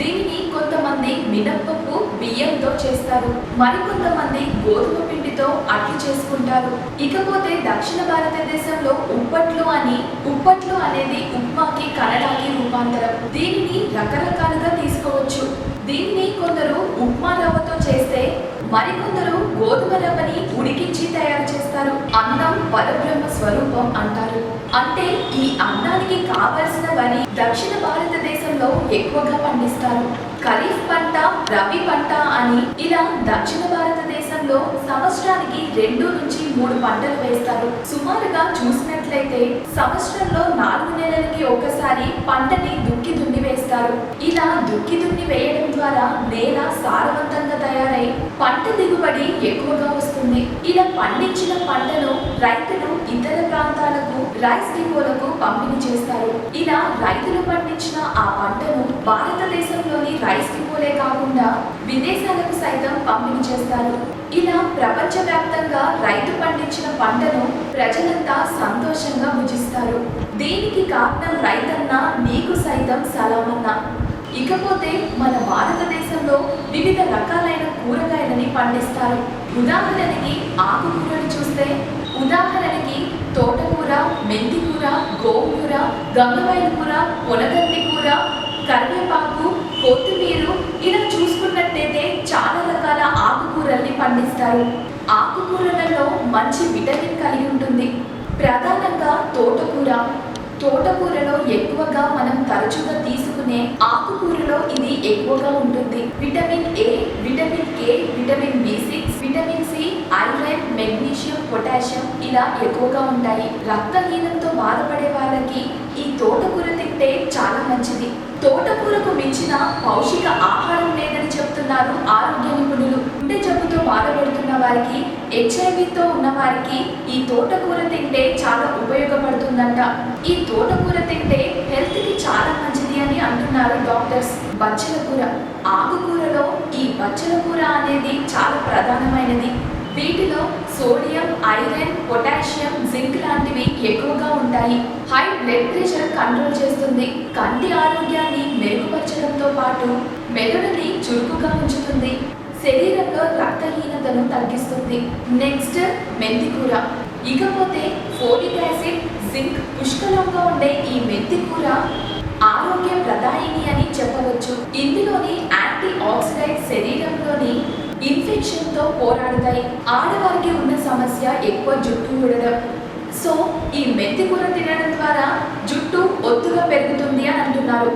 దీనిని కొంతమంది మినప్పప్పు, బియ్యంతో చేస్తారు. మరికొంతమంది గోధుమ పిండితో అట్లు చేసుకుంటారు. ఇకపోతే దక్షిణ భారతదేశంలో ఉప్పట్లు అనేది ఉప్మాకి కన్నడకి రూపాంతరం. దీనిని రకరకాలుగా తీసుకోవచ్చు. దీనిని కొందరు ఉప్మా రవ్వతో చేస్తే మరికొందరు గోధుమ రవ్వని ఉడికించి తయారు చేస్తారు. అన్నం పరబ్రహ్మ స్వరూపం అంటారు. అంటే ఈ అన్నానికి కావలసిన వరి దక్షిణ భారతదేశంలో ఎక్కువగా పండిస్తారు. ఖరీఫ్ పంట, రబీ పంట అని ఇలా దక్షిణ భారతదేశంలో సంవత్సరానికి 2 నుంచి 3 పంటలు వేస్తారు. సుమారుగా చూసినట్లయితే సంవత్సరంలో 4 నెలలకి ఒకసారి పంటని దుక్కి దున్ని వేస్తారు. ఇలా దుక్కి దున్ని వేయడం ద్వారా నేల సారవంతంగా తయారై పంట దిగుబడి ఎక్కువగా వస్తుంది. ఇలా పండించిన పంటను రైతులు ఇతర ప్రాంతాలకు, రైస్ డిపోలకు పంపిణీ చేస్తారు. ఇలా రైతులు పండించిన ఆ పంటను భారతదేశంలోని రైస్ డిపోలే కాకుండా విదేశాలకు సైతం పంపిణీ చేస్తారు. ఇలా ప్రపంచవ్యాప్తంగా రైతు పండించిన పంటను ప్రజలంతా సంతోషంగా భుజిస్తారు. దీనికి కారణం రైతన్న నీకు సైతం సలామన్న. ఇకపోతే మన భారతదేశంలో వివిధ రకాలైన కూరగాయలని పండిస్తారు. ఉదాహరణకి ఆకుకూరలు చూస్తే తోటకూర, మెంతికూర, గోంగూర, గంగవాయల కూర, పొనగంటి కూర, కరివేపాకు, కొత్తిమీర, ఇలా చూసుకున్నట్టయితే చాలా రకాల ఆకుకూరల్ని పండిస్తారు. ఆకుకూరలలో మంచి విటమిన్ కలిగి ఉంటుంది. ప్రధానంగా తోటకూరలో ఎక్కువగా మనం తరచుగా తీసుకునే ఆకుకూరలో ఇది ఎక్కువగా ఉంటుంది. Vitamin A, vitamin K, vitamin బి6, vitamin C, iron, magnesium, potassium ఇలా ఎక్కువగా ఉంటాయి. రక్తహీనంతో బాధపడే వాళ్ళకి ఈ తోటకూర తింటే చాలా మంచిది. తోటకూరకు మించిన పౌష్టిక ఆహారం లేదని చెప్తున్నారు ఆరోగ్య నిపుణులు. గుండె జబ్బుతో బాధపడుతున్న వారికి, హెచ్ఐవితో ఉన్న వారికి ఈ తోటకూర తింటే చాలా ఉపయోగపడుతుందంట. ఈ తోటకూర తింటే హెల్త్ కి చాలా మంచిది అని అంటున్నారు డాక్టర్స్. బచ్చల కూర, ఆకుకూరలో ఈ బచ్చల కూర అనేది చాలా ప్రధానమైనది. వీటిలో సోడియం, ఐరన్, పొటాషియం, జింక్ లాంటివి ఎక్కువగా ఉంటాయి. హై బ్లడ్ ప్రెషర్ కంట్రోల్ చేస్తుంది. కంటి ఆరోగ్యాన్ని మెరుగుపరచడంతో పాటు మెదడుని చురుకుగా ఉంచుతుంది. శరీరంలో రక్తహీనతను తగ్గిస్తుంది. నెక్స్ట్ మెంతికూర. ఇకపోతే ఫోలిక్ యాసిడ్, జింక్ పుష్కలంగా ఉండే ఈ మెంతికూర ఆరోగ్య ప్రదాయిని అని చెప్పవచ్చు. ఇందులోని యాంటీ ఆక్సిడెంట్స్ శరీరంలోని ఇన్ఫెక్షన్తో పోరాడతాయి. ఆడవారికి ఉన్న సమస్య ఎక్కువ జుట్టు ఊడడం. సో ఈ మెంతికూర తినడం ద్వారా జుట్టు ఒత్తుగా పెరుగుతుంది అని అంటున్నారు.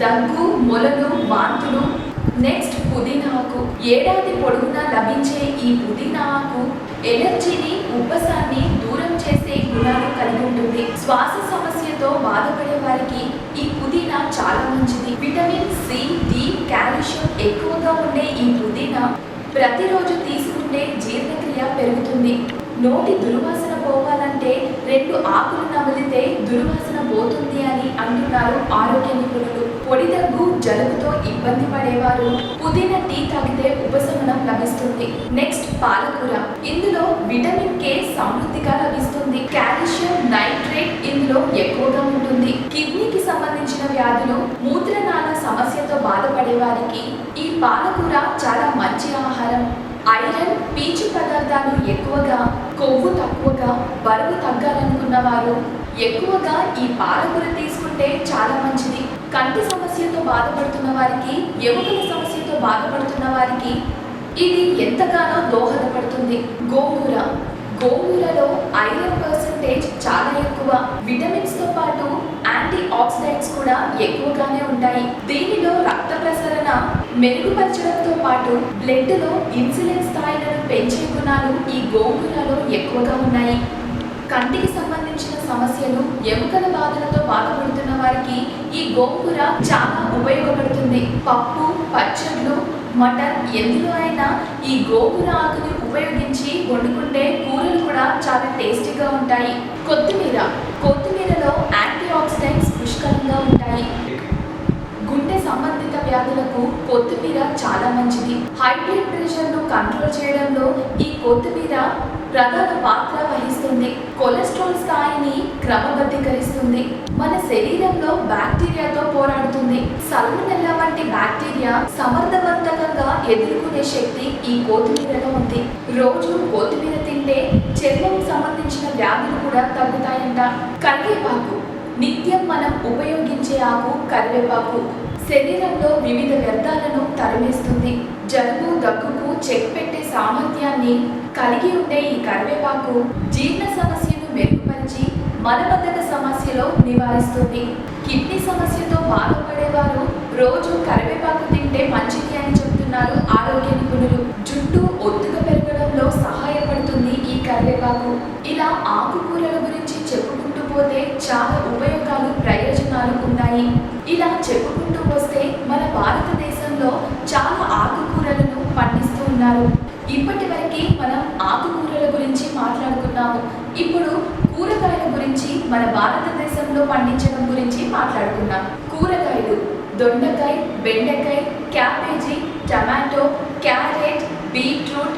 దగ్గు, మొలలు, వాంతులు. నెక్స్ట్ పుదీనా ఆకు. ఏడాది పొడవునా లభించే ఈ పుదీనా ఆకు ఎలర్జీని, ఉబ్బసాన్ని దూరం చేసే గుణాలు కలిగి ఉంటుంది. శ్వాస సమస్యతో బాధపడే వారికి ఈ పుదీనా చాలా మంచిది. విటమిన్ సి, డి, కాల్షియం ఎక్కువగా ఉండే ఈ పుదీనా ప్రతిరోజు తీసుకుంటే జీర్ణక్రియ పెరుగుతుంది. నోటి దుర్వాసన పోవాలంటే 2 ఆకులు నమిలితే దుర్వాసన పోతుంది అని అంటున్నారు ఆరోగ్య నిపుణులు. పొడి దగ్గు, జలుబుతో ఇబ్బంది పడేవారు పుదీనా టీ తాగితే ఉపశమనం లభిస్తుంది. నెక్స్ట్ పాలకూర. ఇందులో విటమిన్ కే సమృద్ధిగా లభిస్తుంది. కాల్షియం నైట్రేట్ ఇందులో ఎక్కువగా ఉంటుంది. కిడ్నీకి సంబంధించిన వ్యాధులు, మూత్రనాళ సమస్యతో బాధపడే వారికి ఈ పాలకూర చాలా మంచి ఆహారం. ఐరన్, పీచు పదార్థాలు ఎక్కువగా, కొవ్వు తక్కువగా, బరువు తగ్గాలనుకున్న వారు ఎక్కువగా ఈ పాలకూర తీసుకుంటే చాలా మంచిది. కంటి సమస్యతో బాధపడుతున్న వారికి, ఎముకల సమస్యతో బాధపడుతున్న వారికి ఇది ఎంతగానో దోహదపడుతుంది. గోంగూరలో ఐరన్ పర్సెంటేజ్ చాలా ఎక్కువ. విటమిన్స్ తో పాటు యాంటీ ఆక్సిడెంట్స్ కూడా ఎక్కువగానే ఉంటాయి. దీనిలో రక్త ప్రసరణ మెరుగుపరచడంతో పాటు బ్లడ్ లో ఇన్సులిన్ స్థాయిలను పెంచే గుణాలు ఈ గోంగూరలో ఎక్కువగా ఉన్నాయి. కంటికి సంబంధించిన సమస్యలు, ఎముకల బాధలతో బాధపడుతున్న వారికి ఈ గోంగూర చాలా ఉపయోగపడుతుంది. పప్పు, పచ్చళ్ళు, మటన్ ఎందులో అయినా ఈ గోంగూర ఆకుని ఉపయోగించి వండుకుంటే కూరలు కూడా చాలా టేస్టీగా ఉంటాయి. కొత్తిమీరలో యాంటీ ఆక్సిడెంట్స్ పుష్కలంగా ఉంటాయి. గుండె సంబంధిత వ్యాధులకు కొత్తిమీర కొత్తిమీర చాలా మంచిది. హై బ్లడ్ ప్రెషర్ ను కంట్రోల్ చేయడంలో ఈ కొత్తిమీర ప్రధాన పాత్ర వహిస్తుంది. కొలెస్ట్రాల్ స్థాయిని క్రమబద్ధీకరిస్తుంది. మన శరీరంలో బ్యాక్టీరియాతో పోరాడుతుంది. సల్మొనెల్లా వంటి బ్యాక్టీరియా సమర్థవంతంగా ఎదుర్కొనే శక్తి ఈ కొత్తిమీరలో ఉంది. రోజు కొత్తిమీర తింటే చర్మం సంబంధించిన వ్యాధులు కూడా తగ్గుతాయంట. కరివేపాకు నిత్యం మనం ఉపయోగించే ఆకు కరివేపాకు శరీరంలో వివిధ వ్యర్థాలను తరిమేస్తుంది. జలుబు దగ్గుకు చెక్ పెట్టే సామర్థ్యాన్ని కలిగి ఉండే ఈ కరివేపాకు జీర్ణ సమస్యను మెరుగుపరిచి మలబద్ధక సమస్యలో నివారిస్తుంది. కిడ్నీ సమస్యతో బాధపడేవారు రోజు కరివేపాకు తింటే మంచిది అని చెప్తున్నారు ఆరోగ్య నిపుణులు. జుట్టు ఒత్తుగా పెరగడంలో సహాయపడుతుంది ఈ కరివేపాకు. ఇలా ఆకుకూరల గురించి చెప్పుకుంటూ పోతే చాలా ఉపయోగాలు ప్రయోజనాలు ఉన్నాయి. ఇలా చెప్పుకుంటూ వస్తే మన భారతదేశంలో చాలా ఆకుకూరలను పండిస్తూ ఉన్నారు. ఇప్పటి వరకు మనం ఆకుకూరల గురించి మాట్లాడుకున్నాము. ఇప్పుడు కూరగాయల గురించి మన భారతదేశంలో పండించడం గురించి మాట్లాడుకున్నాం. కూరగాయలు దొండకాయ, బెండకాయ, cabbage, tomato, carrot, beetroot,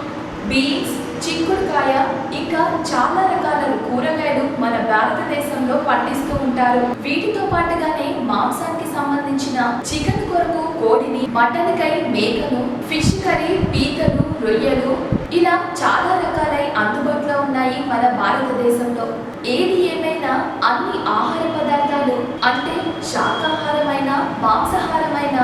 beans, చిక్కుడుకాయ ఇంకా చాలా రకాల కూరగాయలు మన భారతదేశంలో పండిస్తూ ఉంటారు. వీటితో పాటుగానే మాంసానికి సంబంధించిన చికెన్ కొరకు కోడిని, మటన్ కై మేకలు, ఫిష్ కర్రీ పీతలు, రొయ్యలు ఇలా చాలా రకాలై అందుబాటులో ఉన్నాయి మన భారతదేశంలో. ఏది ఏమైనా అన్ని ఆహార పదార్థాలు అంటే శాకాహారమైన మాంసాహారమైన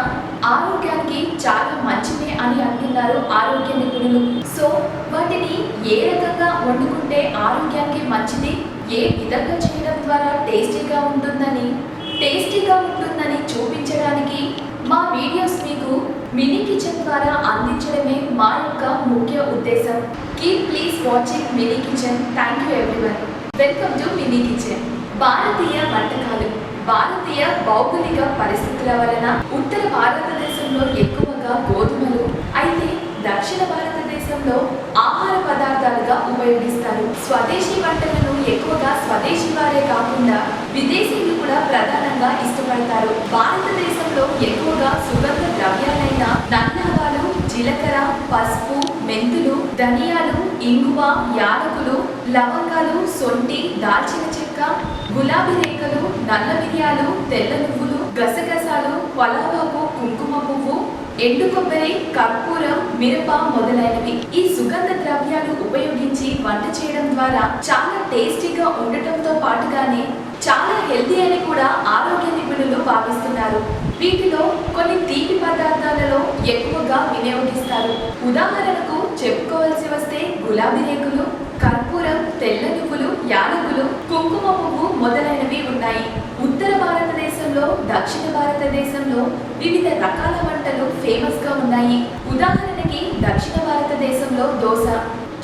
ఆరోగ్యానికి చాలా మంచిదే అని అంటున్నారు ఆరోగ్య నిపుణులు. సో వాటిని ఏ రకంగా వండుకుంటే ఆరోగ్యానికి మంచిది, ఏ విధంగా చేయడం ద్వారా టేస్టీగా ఉంటుందని చూపించడానికి మా వీడియోస్ మీకు మినీ కిచెన్ ద్వారా అందించడమే మా యొక్క ముఖ్య ఉద్దేశం. Keep please watching mini kitchen. Thank you everyone. Welcome to mini kitchen. భారతీయ వంటకాలు భారతీయ భౌగోళిక పరిస్థితుల వలన ఉత్తర భారతదేశంలో ఎక్కువగా గోధుమలు, అయితే దక్షిణ భారతదేశంలో ఆహార పదార్థాలుగా ఉపయోగిస్తారు. స్వదేశీ వంటలను ఎక్కువగా స్వదేశీ వారే కాకుండా విదేశీయులు కూడా ప్రధానంగా ఇష్టపడతారు. భారతదేశంలో ఎక్కువగా సుగంధ ద్రవ్యాలైన నన్నావాలు, జీలకర్ర, పసుపు, మెంతులు, ధనియాలు, ఇంగువ, యాలకులు, లవంగాలు, సొంటి, దాల్చిన చెక్క, గులాబీ రేఖలు, నల్ల మిరియాలు, తెల్ల నువ్వులు, గసగసాలు, పలావాకు, కుంకుమ పువ్వు, ఎండు కొబ్బరి, కర్పూరం, మిరప మొదలైనవి. ఈ సుగంధ ద్రవ్యాలు ఉపయోగించి వంట చేయడం ద్వారా చాలా టేస్టీగా ఉండటంతో పాటుగానే చాలా హెల్తీ అని కూడా ఆరోగ్య నిపుణులు భావిస్తున్నారు. వీటిలో కొన్ని తీపి పదార్థాలలో ఎక్కువగా వినియోగిస్తారు. ఉదాహరణకు చెప్పుకోవాల్సి వస్తే గులాబీ రేకులు, కర్పూరం, తెల్ల నువ్వులు, యాలకులు, కుంకుమ పువ్వు మొదలైనవి ఉన్నాయి. ఉత్తర భారతదేశంలో, దక్షిణ భారతదేశంలో వివిధ రకాల వంటలు ఫేమస్ గా ఉన్నాయి. ఉదాహరణకి దక్షిణ భారతదేశంలో దోశ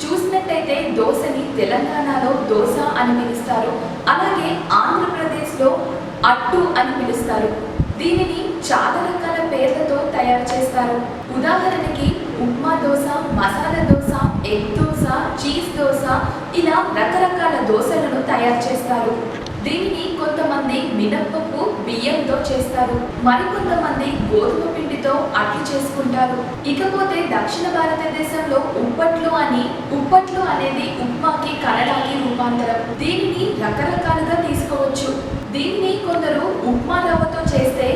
చూసినట్టయితే దోశని తెలంగాణలో దోశ అని పిలుస్తారు. అలాగే ఆంధ్రప్రదేశ్లో అట్టు అని పిలుస్తారు. దీనిని చాలా రకాల పేర్లతో తయారు చేస్తారు. ఉదాహరణకి ఉప్మా దోశ, మసాలా దోశ, ఎగ్ దోశ, చీజ్ దోశ ఇలా రకరకాల దోశలను తయారు చేస్తారు. దీనిని కొంతమంది మినప్పప్పు, బియ్యంతో చేస్తారు. మరికొంతమంది గోధుమ పిండితో అట్లు చేసుకుంటారు. ఇకపోతే దక్షిణ భారతదేశంలో ఉప్పట్లు అనేది ఉప్మాకి కన్నడకి రూపాంతరం. దీనిని రకరకాలుగా తీసుకోవచ్చు. దీనిని కొందరు ఉప్మా రవ్వతో చేస్తే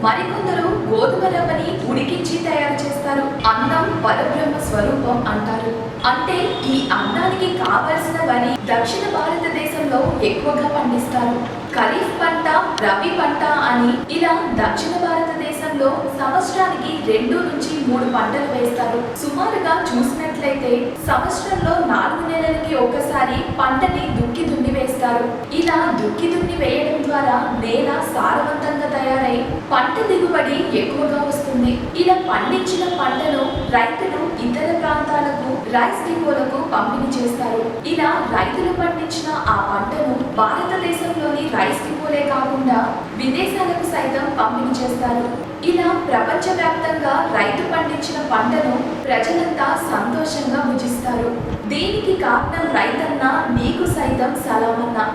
మరికొందరు గోధుమ రవ్వని ఉడికించి తయారు చేస్తారు. అన్నం పరబ్రహ్మ స్వరూపం అంటారు. అంటే ఈ అన్నానికి కావలసిన వరి దక్షిణ భారతదేశంలో ఎక్కువగా పండిస్తారు. ఖరీఫ్ పంట, రబీ పంట అని ఇలా దక్షిణ భారతదేశంలో సంవత్సరానికి 2 నుంచి 3 పంటలు వేస్తారు. సుమారుగా చూసినట్లయితే సంవత్సరంలో 4 నెలలకి ఒకసారి పంటని దుక్కి దున్ని వేస్తారు. ఇలా దుక్కి దున్ని వేయడం ద్వారా నేల సారవంతంగా తయారై పంట దిగుబడి ఎక్కువగా వస్తుంది. ఇలా పండించిన పంటను రైతులు ఇతర ప్రాంతాలకు, రైస్ డిపోలకు పంపిణీ చేస్తారు. ఇలా రైతులు పండించిన ఆ పంటను భారతదేశంలోని రైస్ డిపోలే కాకుండా విదేశాలకు సైతం పంపిణీ చేస్తారు. ఇలా ప్రపంచవ్యాప్తంగా రైతు పండించిన పంటను ప్రజలంతా సంతోషంగా భుజిస్తారు. దీనికి కారణం రైతన్న నీకు సైతం సలామన్నా.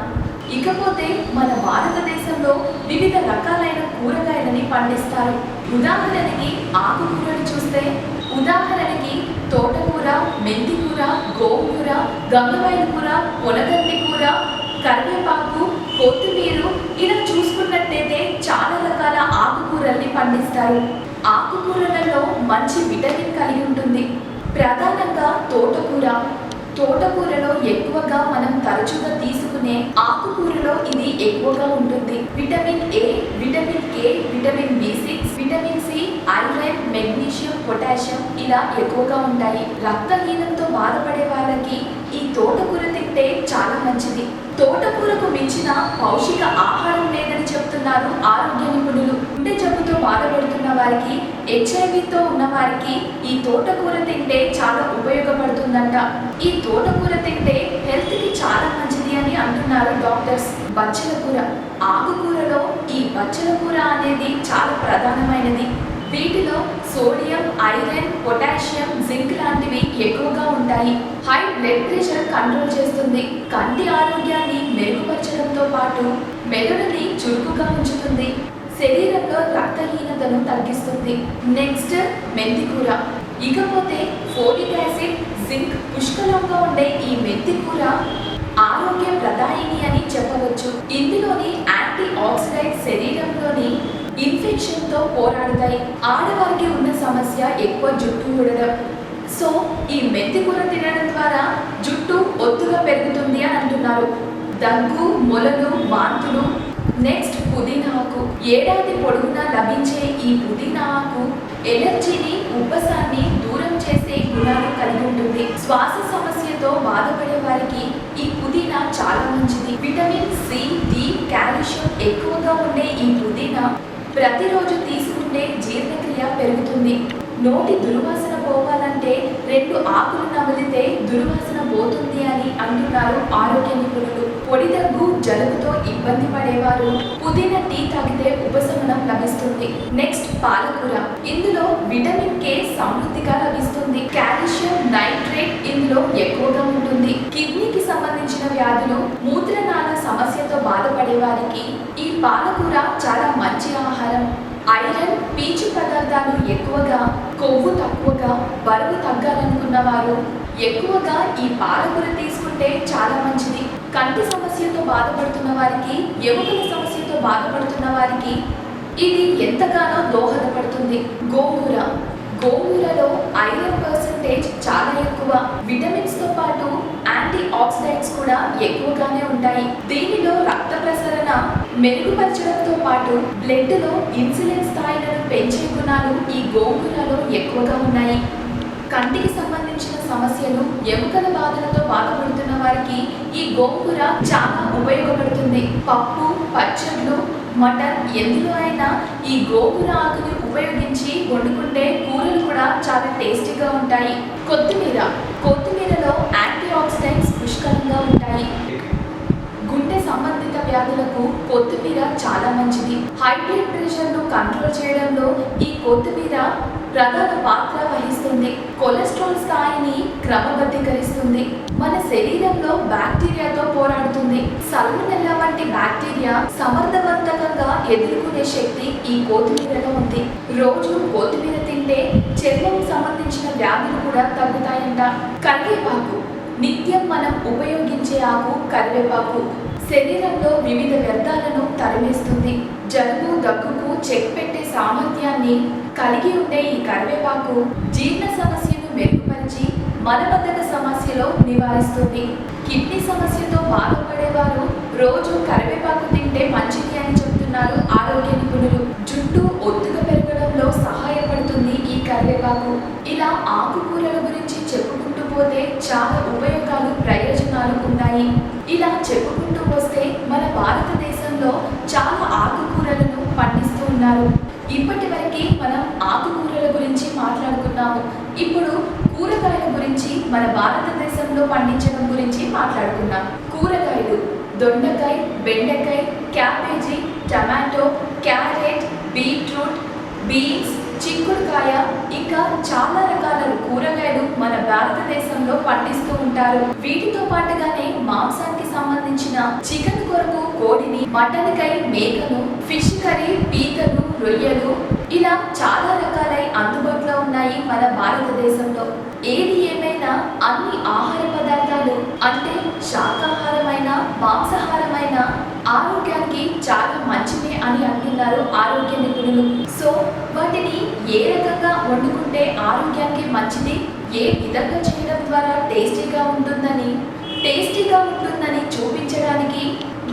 ఇకపోతే మన భారతదేశంలో వివిధ రకాలైన కూరగాయలని పండిస్తారు. ఉదాహరణకి ఆకుకూరలు చూస్తే ఉదాహరణకి తోటకూర, మెంతికూర, గోంగూర, గంగవాయల కూర, పొనగంటి కూర, కరివేపాకు, కొత్తిమీర ఇలా చూసుకున్నట్టయితే చాలా రకాల ఆకుకూరల్ని పండిస్తారు. ఆకుకూరలలో మంచి విటమిన్ కలిగి ఉంటుంది. ప్రధానంగా తోటకూరలో ఎక్కువగా మనం తరచుగా తీసుకునే ఆకుకూరలో ఇది ఎక్కువగా ఉంటుంది. Vitamin A, vitamin K, vitamin B6, vitamin C, iron, magnesium, potassium ఇలా ఎక్కువగా ఉంటాయి. రక్తహీనంతో బాధపడే వాళ్ళకి ఈ తోటకూర తింటే చాలా మంచిది. తోటకూరకు మించిన పౌష్టిక ఆహారం లేదని చెప్తున్నారు ఆరోగ్య నిపుణులు. గుండె జబ్బుతో బాధపడుతున్న వారికి, HIV ఉన్న వారికి ఈ తోటకూర తింటే చాలా ఉపయోగపడుతుందంట. ఈ తోటకూర తింటే హెల్త్ కి చాలా మంచిది అని అంటున్నారు డాక్టర్స్. బచ్చల కూర, ఆకుకూరలో ఈ బచ్చల కూర అనేది చాలా ప్రధానమైనది. వీటిలో సోడియం, ఐరన్, పొటాషియం, జింక్ లాంటివి ఎక్కువగా ఉంటాయి. హై బ్లడ్ ప్రెషర్ కంట్రోల్ చేస్తుంది. కంటి ఆరోగ్యాన్ని మెరుగుపరచడంతో పాటు మెదడుని చురుకుగా ఉంచుతుంది. శరీరంలో రక్తహీనతను తగ్గిస్తుంది. నెక్స్ట్ మెంతికూర. ఇకపోతే ఫోలిక్ యాసిడ్, జింక్ పుష్కలంగా ఉండే ఈ మెంతికూర ఆరోగ్య ప్రదాయిని అని చెప్పవచ్చు. ఇందులోని యాంటీ ఆక్సిడెంట్ శరీరంలోని ఇన్ఫెక్షన్తో పోరాడతాయి. ఆడవారికి ఉన్న సమస్య ఎక్కువ జుట్టు ఊడడం. సో ఈ మెంతికూర తినడం ద్వారా జుట్టు ఒత్తుగా పెరుగుతుంది అని అంటున్నారు. దగ్గు, మొలలు, వాంతులు. నెక్స్ట్ పుదీనా ఆకు. ఏడాది పొడవునా లభించే ఈ పుదీనా ఆకు ఎలర్జీని, ఉబ్బసాన్ని దూరం చేసే గుణాలు కలిగి ఉంటుంది. శ్వాస సమస్యతో బాధపడే వారికి ఈ పుదీనా చాలా మంచిది. విటమిన్ సి, డి, కాల్షియం ఎక్కువగా ఉండే ఈ పుదీనా ప్రతిరోజు తీసుకుంటే జీర్ణక్రియ పెరుగుతుంది. నోటి దుర్వాసన పోవాలంటే 2 ఆకులు నమిలితే దుర్వాసన పోతుంది అని అంటున్నారు ఆరోగ్య నిపుణులు. పొడి దగ్గు, జలుబుతో ఇబ్బంది పడేవారు పుదీనా టీ తాగితే ఉపశమనం లభిస్తుంది. నెక్స్ట్ పాలకూర. ఇందులో విటమిన్ కే సమృద్ధిగా లభిస్తుంది. కాల్షియం నైట్రేట్ ఇందులో ఎక్కువగా ఉంటుంది. కిడ్నీకి సంబంధించిన వ్యాధులు, మూత్రనాళ సమస్యతో బాధపడే వారికి ఈ పాలకూర చాలా మంచి ఆహారం. ఐరన్, పీచు పదార్థాలు ఎక్కువగా, కొవ్వు తక్కువగా, బరువు తగ్గాలనుకున్న వారు ఎక్కువగా ఈ పాలకూర తీసుకుంటే చాలా మంచిది. కంటి సమస్యతో బాధపడుతున్న వారికి, ఎముకల సమస్యతో బాధపడుతున్న వారికి ఇది ఎంతగానో దోహదపడుతుంది. గోంగూరలో ఐరన్ పర్సెంటేజ్ చాలా ఎక్కువ. విటమిన్స్ తో పాటు యాంటీ ఆక్సిడెంట్స్ కూడా ఎక్కువగానే ఉంటాయి. దీనిలో రక్త ప్రసరణ మెరుగుపరచడంతో పాటు బ్లడ్ లో ఇన్సులిన్ స్థాయిలను పెంచే గుణాలు ఈ గోంగూరలో ఎక్కువగా ఉన్నాయి. కంటికి సంబంధించిన సమస్యలు, ఎముకల బాధలతో బాధపడుతున్న వారికి ఈ గోంగూర చాలా ఉపయోగపడుతుంది. పప్పు, పచ్చళ్ళు, మటన్ ఎందులో అయినా ఈ గోంగూర ఆకుని ఉపయోగించి వండుకుంటే కూరలు కూడా చాలా టేస్టీగా ఉంటాయి. కొత్తిమీరలో యాంటీ ఆక్సిడెంట్స్ పుష్కలంగా ఉంటాయి. గుండె సంబంధిత వ్యాధులకు కొత్తిమీర చాలా మంచిది. హై బ్లడ్ ప్రెషర్ను కంట్రోల్ చేయడంలో ఈ కొత్తిమీర ప్రధాన పాత్ర వహిస్తుంది. కొలెస్ట్రాల్ స్థాయిని క్రమబద్ధీకరిస్తుంది. మన శరీరంలో బ్యాక్టీరియాతో పోరాడుతుంది. సల్మోనెల్లా వంటి బ్యాక్టీరియా సమర్థవంతంగా ఎదుర్కొనే శక్తి ఈ కొత్తిమీరలో ఉంది. రోజు కొత్తిమీర తింటే చర్మం సంబంధించిన వ్యాధులు కూడా తగ్గుతాయంట. కరివేపాకు. నిత్యం మనం ఉపయోగించే ఆకు కరివేపాకు శరీరంలో వివిధ వ్యర్థాలను తరిమేస్తుంది. జలుబు, దగ్గుకు చెక్ పెట్టే సామర్థ్యాన్ని కలిగి ఉండే ఈ కరివేపాకు జీర్ణ సమస్యను మెరుగుపరిచి మలబద్ధక సమస్యలో నివారిస్తుంది. కిడ్నీ సమస్యతో బాధపడేవారు రోజు కరివేపాకు తింటే మంచిది అని చెప్తున్నారు ఆరోగ్య నిపుణులు. జుట్టు ఒత్తుగా పెరగడంలో సహాయపడుతుంది ఈ కరివేపాకు. ఇలా ఆకుకూరల గురించి చెప్పుకుంటూ పోతే చాలా ఉపయోగాలు, ప్రయోజనాలు ఉన్నాయి. ఇలా చెప్పుకుంటూ వస్తే మన భారతదేశంలో చాలా ఆకుకూరలను పండిస్తూ ఉన్నారు. ఇప్పటి వరకు మనం ఆకుకూరల గురించి మాట్లాడుకున్నాము. ఇప్పుడు కూరగాయల గురించి, మన భారతదేశంలో పండించడం గురించి మాట్లాడుకున్నాం. కూరగాయలు దొండకాయ, బెండకాయ, cabbage, tomato, carrot, beetroot, beans, చిక్కుడుకాయ ఇంకా చాలా రకాల కూరగాయలు మన భారతదేశంలో పండిస్తూ ఉంటారు. వీటితో పాటుగానే మాంసానికి సంబంధించిన చికెన్ కొరకు కోడిని, మటన్ కై మేకను, ఫిష్ కర్రీ పీతలు, రొయ్యలు ఇలా చాలా రకాలై అందుబాటులో ఉన్నాయి మన భారతదేశంలో. ఏది ఏమైనా అన్ని ఆహార పదార్థాలు అంటే శాకాహారమైన మాంసాహారమైన ఆరోగ్యానికి చాలా మంచిదే అని అంటున్నారు ఆరోగ్య నిపుణులు. సో వాటిని ఏ రకంగా వండుకుంటే ఆరోగ్యానికి మంచిది, ఏ విధంగా చేయడం ద్వారా టేస్టీగా ఉంటుందని చూపించడానికి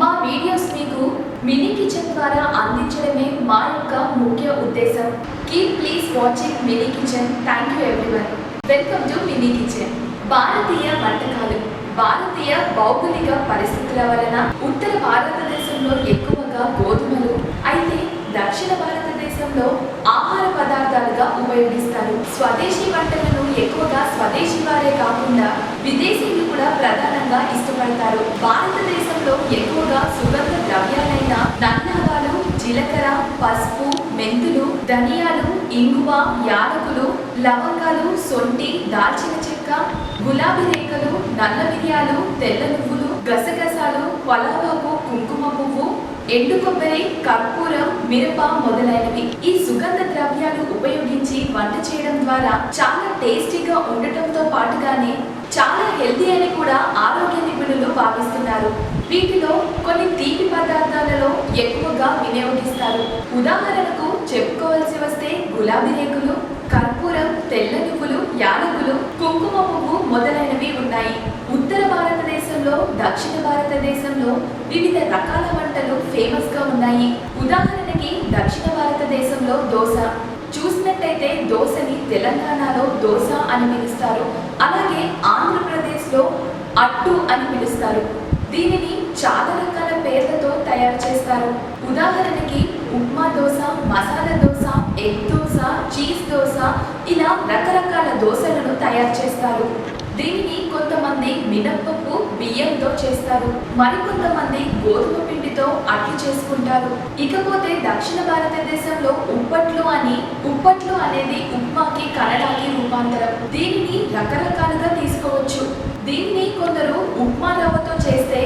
మా వీడియోస్ మీకు మినీ కిచెన్ ద్వారా అందించడమే మా యొక్క ముఖ్య ఉద్దేశం. Please watching mini kitchen. Thank you everyone. Welcome to mini kitchen. భారతీయ వంటకాలు. భారతీయ భౌగోళిక పరిస్థితుల వలన ఉత్తర భారతదేశంలో ఎక్కువగా గోధుమలు, అయితే దక్షిణ భారతదేశంలో ఆహార పదార్థాలుగా ఉపయోగిస్తారు. స్వదేశీ వంటలను ఎక్కువగా స్వదేశీ వారే కాకుండా విదేశీయులు కూడా ప్రధానంగా ఇష్టపడతారు. భారతదేశంలో ఎక్కువగా సుగంధ ద్రవ్యాలైన నన్నావాలు, జీలకర్ర, పసుపు, మెంతులు, ధనియాలు, ఇంగువ, యాలకులు, లవంగాలు, సొంటి, దాల్చిన చెక్క, గులాబీ రేఖలు, నల్ల మిరియాలు, తెల్ల నువ్వులు, గసగసాలు, పలావాకు, కుంకుమ పువ్వు, ఎండు కొబ్బరి, కర్పూరం, మిరప మొదలైనవి. ఈ సుగంధ ద్రవ్యాలు ఉపయోగించి వంట చేయడం ద్వారా చాలా టేస్టీగా ఉండటంతో పాటుగానే చాలా హెల్తీ అని కూడా ఆరోగ్య నిపుణులు భావిస్తున్నారు. వీటిలో కొన్ని తీపి పదార్థాలలో ఎక్కువగా వినియోగిస్తారు. ఉదాహరణకు చెప్పుకోవాల్సి వస్తే గులాబీ రేకులు, కర్పూరం, తెల్ల నువ్వులు, యాలకులు, కుంకుమ పువ్వు మొదలైనవి ఉన్నాయి. ఉత్తర భారతదేశంలో, దక్షిణ భారతదేశంలో వివిధ రకాల వంటలు ఫేమస్ గా ఉన్నాయి. ఉదాహరణకి దక్షిణ భారతదేశంలో దోశ చూసినట్టయితే దోశని తెలంగాణలో దోశ అని పిలుస్తారు. అలాగే ఆంధ్రప్రదేశ్లో అట్టు అని పిలుస్తారు. దీనిని చాలా రకాల పేర్లతో తయారు చేస్తారు. ఉదాహరణకి ఉప్మా దోశ, మసాలా దోశ, ఎగ్ దోశ, చీజ్ దోశ, ఇలా రకరకాల దోశలను తయారు చేస్తారు. దీనిని కొంతమంది మినప్పప్పు, బియ్యంతో చేస్తారు. మరికొంతమంది గోధుమ పిండితో అట్లు చేసుకుంటారు. ఇకపోతే దక్షిణ భారతదేశంలో ఉప్పట్లు అనేది ఉప్మాకి కన్నడకి రూపాంతరం. దీనిని రకరకాలుగా తీసుకోవచ్చు. దీనిని కొందరు ఉప్మా రవ్వతో చేస్తే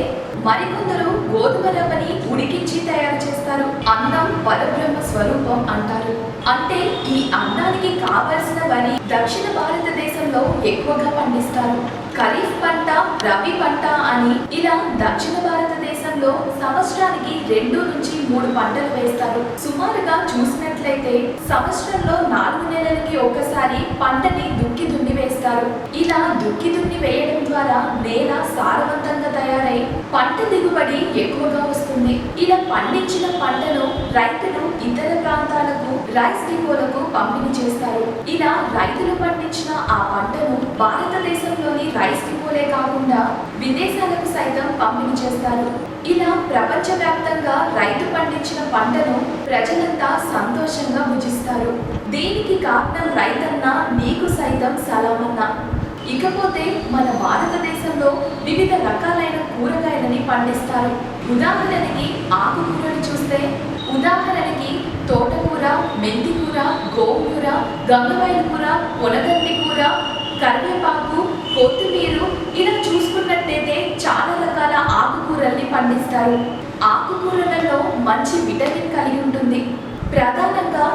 మరికొందరు గోధుమ రవ్వని ఉడికించి తయారు చేస్తారు. అన్నం పరబ్రహ్మ స్వరూపం అంటారు. అంటే ఈ అన్నానికి కావలసిన వరి దక్షిణ భారతదేశంలో ఎక్కువగా పండిస్తారు. ఖరీఫ్ పంట, రబీ పంట అని ఇలా దక్షిణ భారతదేశంలో సంవత్సరానికి 2 నుంచి 3 పంటలు వేస్తారు. సుమారుగా చూసినట్లయితే సంవత్సరంలో 4 నెలలకి ఒకసారి పంటని దుక్కి దున్ని వేస్తారు. ఇలా దుక్కి దున్ని వేయడం ద్వారా నేల సారవంతంగా తయారై పంట దిగుబడి ఎక్కువగా వస్తుంది. ఇలా పండించిన పంటను రైతులు ఇతర ప్రాంతాలకు, రైస్ డిపోలకు పంపిణీ చేస్తారు. ఇలా రైతులు పండించిన ఆ పంటను భారతదేశంలోని రైస్ డిపోలే కాకుండా విదేశాలకు సైతం పంపిణీ చేస్తారు. ఇలా ప్రపంచవ్యాప్తంగా రైతు పండించిన పంటను ప్రజలంతా సంతోషంగా భుజిస్తారు. దీనికి కారణం రైతన్న నీకు సైతం సలామన్నా. ఇకపోతే మన భారతదేశంలో వివిధ రకాలైన కూరగాయలని పండిస్తారు. ఉదాహరణకి ఆకుకూరలు చూస్తే ఉదాహరణకి తోటకూర, మెంతికూర, గోంగూర, గంగవాయల కూర, పొనగంటి కూర, కరివేపాకు, కొత్తిమీర, ఇలా చూసుకున్నట్టయితే చాలా రకాల ఆకుకూరల్ని పండిస్తారు. ఆకుకూరలలో మంచి విటమిన్ కలిగి ఉంటుంది. ప్రధానంగా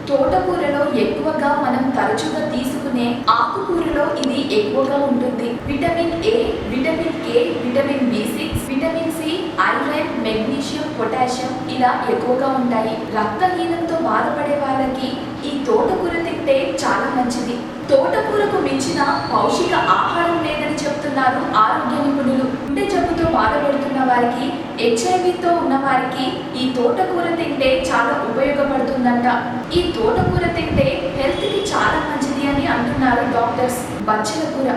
తోటకూరలో ఎక్కువగా మనం తరచుగా తీసుకునే ఆకుకూరలో ఇది ఎక్కువగా ఉంటుంది. Vitamin A, vitamin K, vitamin B6, vitamin C, iron, magnesium, potassium ఇలా ఎక్కువగా ఉంటాయి. రక్తహీనంతో బాధపడే వాళ్ళకి ఈ తోటకూర తింటే చాలా మంచిది. తోటకూరకు మించిన పౌష్టిక ఆహారం లేదని చెప్తున్నారు ఆరోగ్య నిపుణులు. గుండె జబ్బుతో బాధపడుతున్న వారికి, HIV ఉన్న వారికి ఈ తోటకూర తింటే చాలా ఉపయోగపడుతుందంట. ఈ తోటకూర తింటే హెల్త్ కి చాలా మంచిది అని అంటున్నారు డాక్టర్స్. బచ్చల కూర.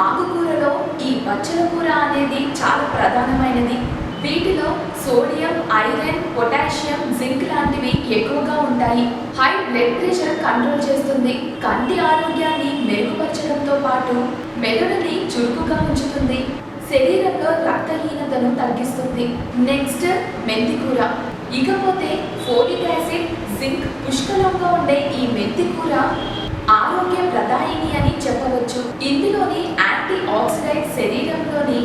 ఆకుకూరలో ఈ బచ్చల కూర అనేది చాలా ప్రధానమైనది. వీటిలో సోడియం, ఐరన్, పొటాషియం, జింక్ లాంటివి ఎక్కువగా ఉంటాయి. హై బ్లడ్ ప్రెషర్ కంట్రోల్ చేస్తుంది. కంటి ఆరోగ్యాన్ని మెరుగుపరచడంతో పాటు మెదడుని చురుకుగా ఉంచుతుంది. శరీరంలో రక్తహీనతను తగ్గిస్తుంది. నెక్స్ట్ మెంతికూర. ఇకపోతే ఫోలిక్ యాసిడ్, జింక్ పుష్కలంగా ఉండే ఈ మెంతికూర ఆరోగ్య ప్రదాయిని అని చెప్పవచ్చు. ఇందులోని యాంటీ ఆక్సిడెంట్స్ శరీరంలోని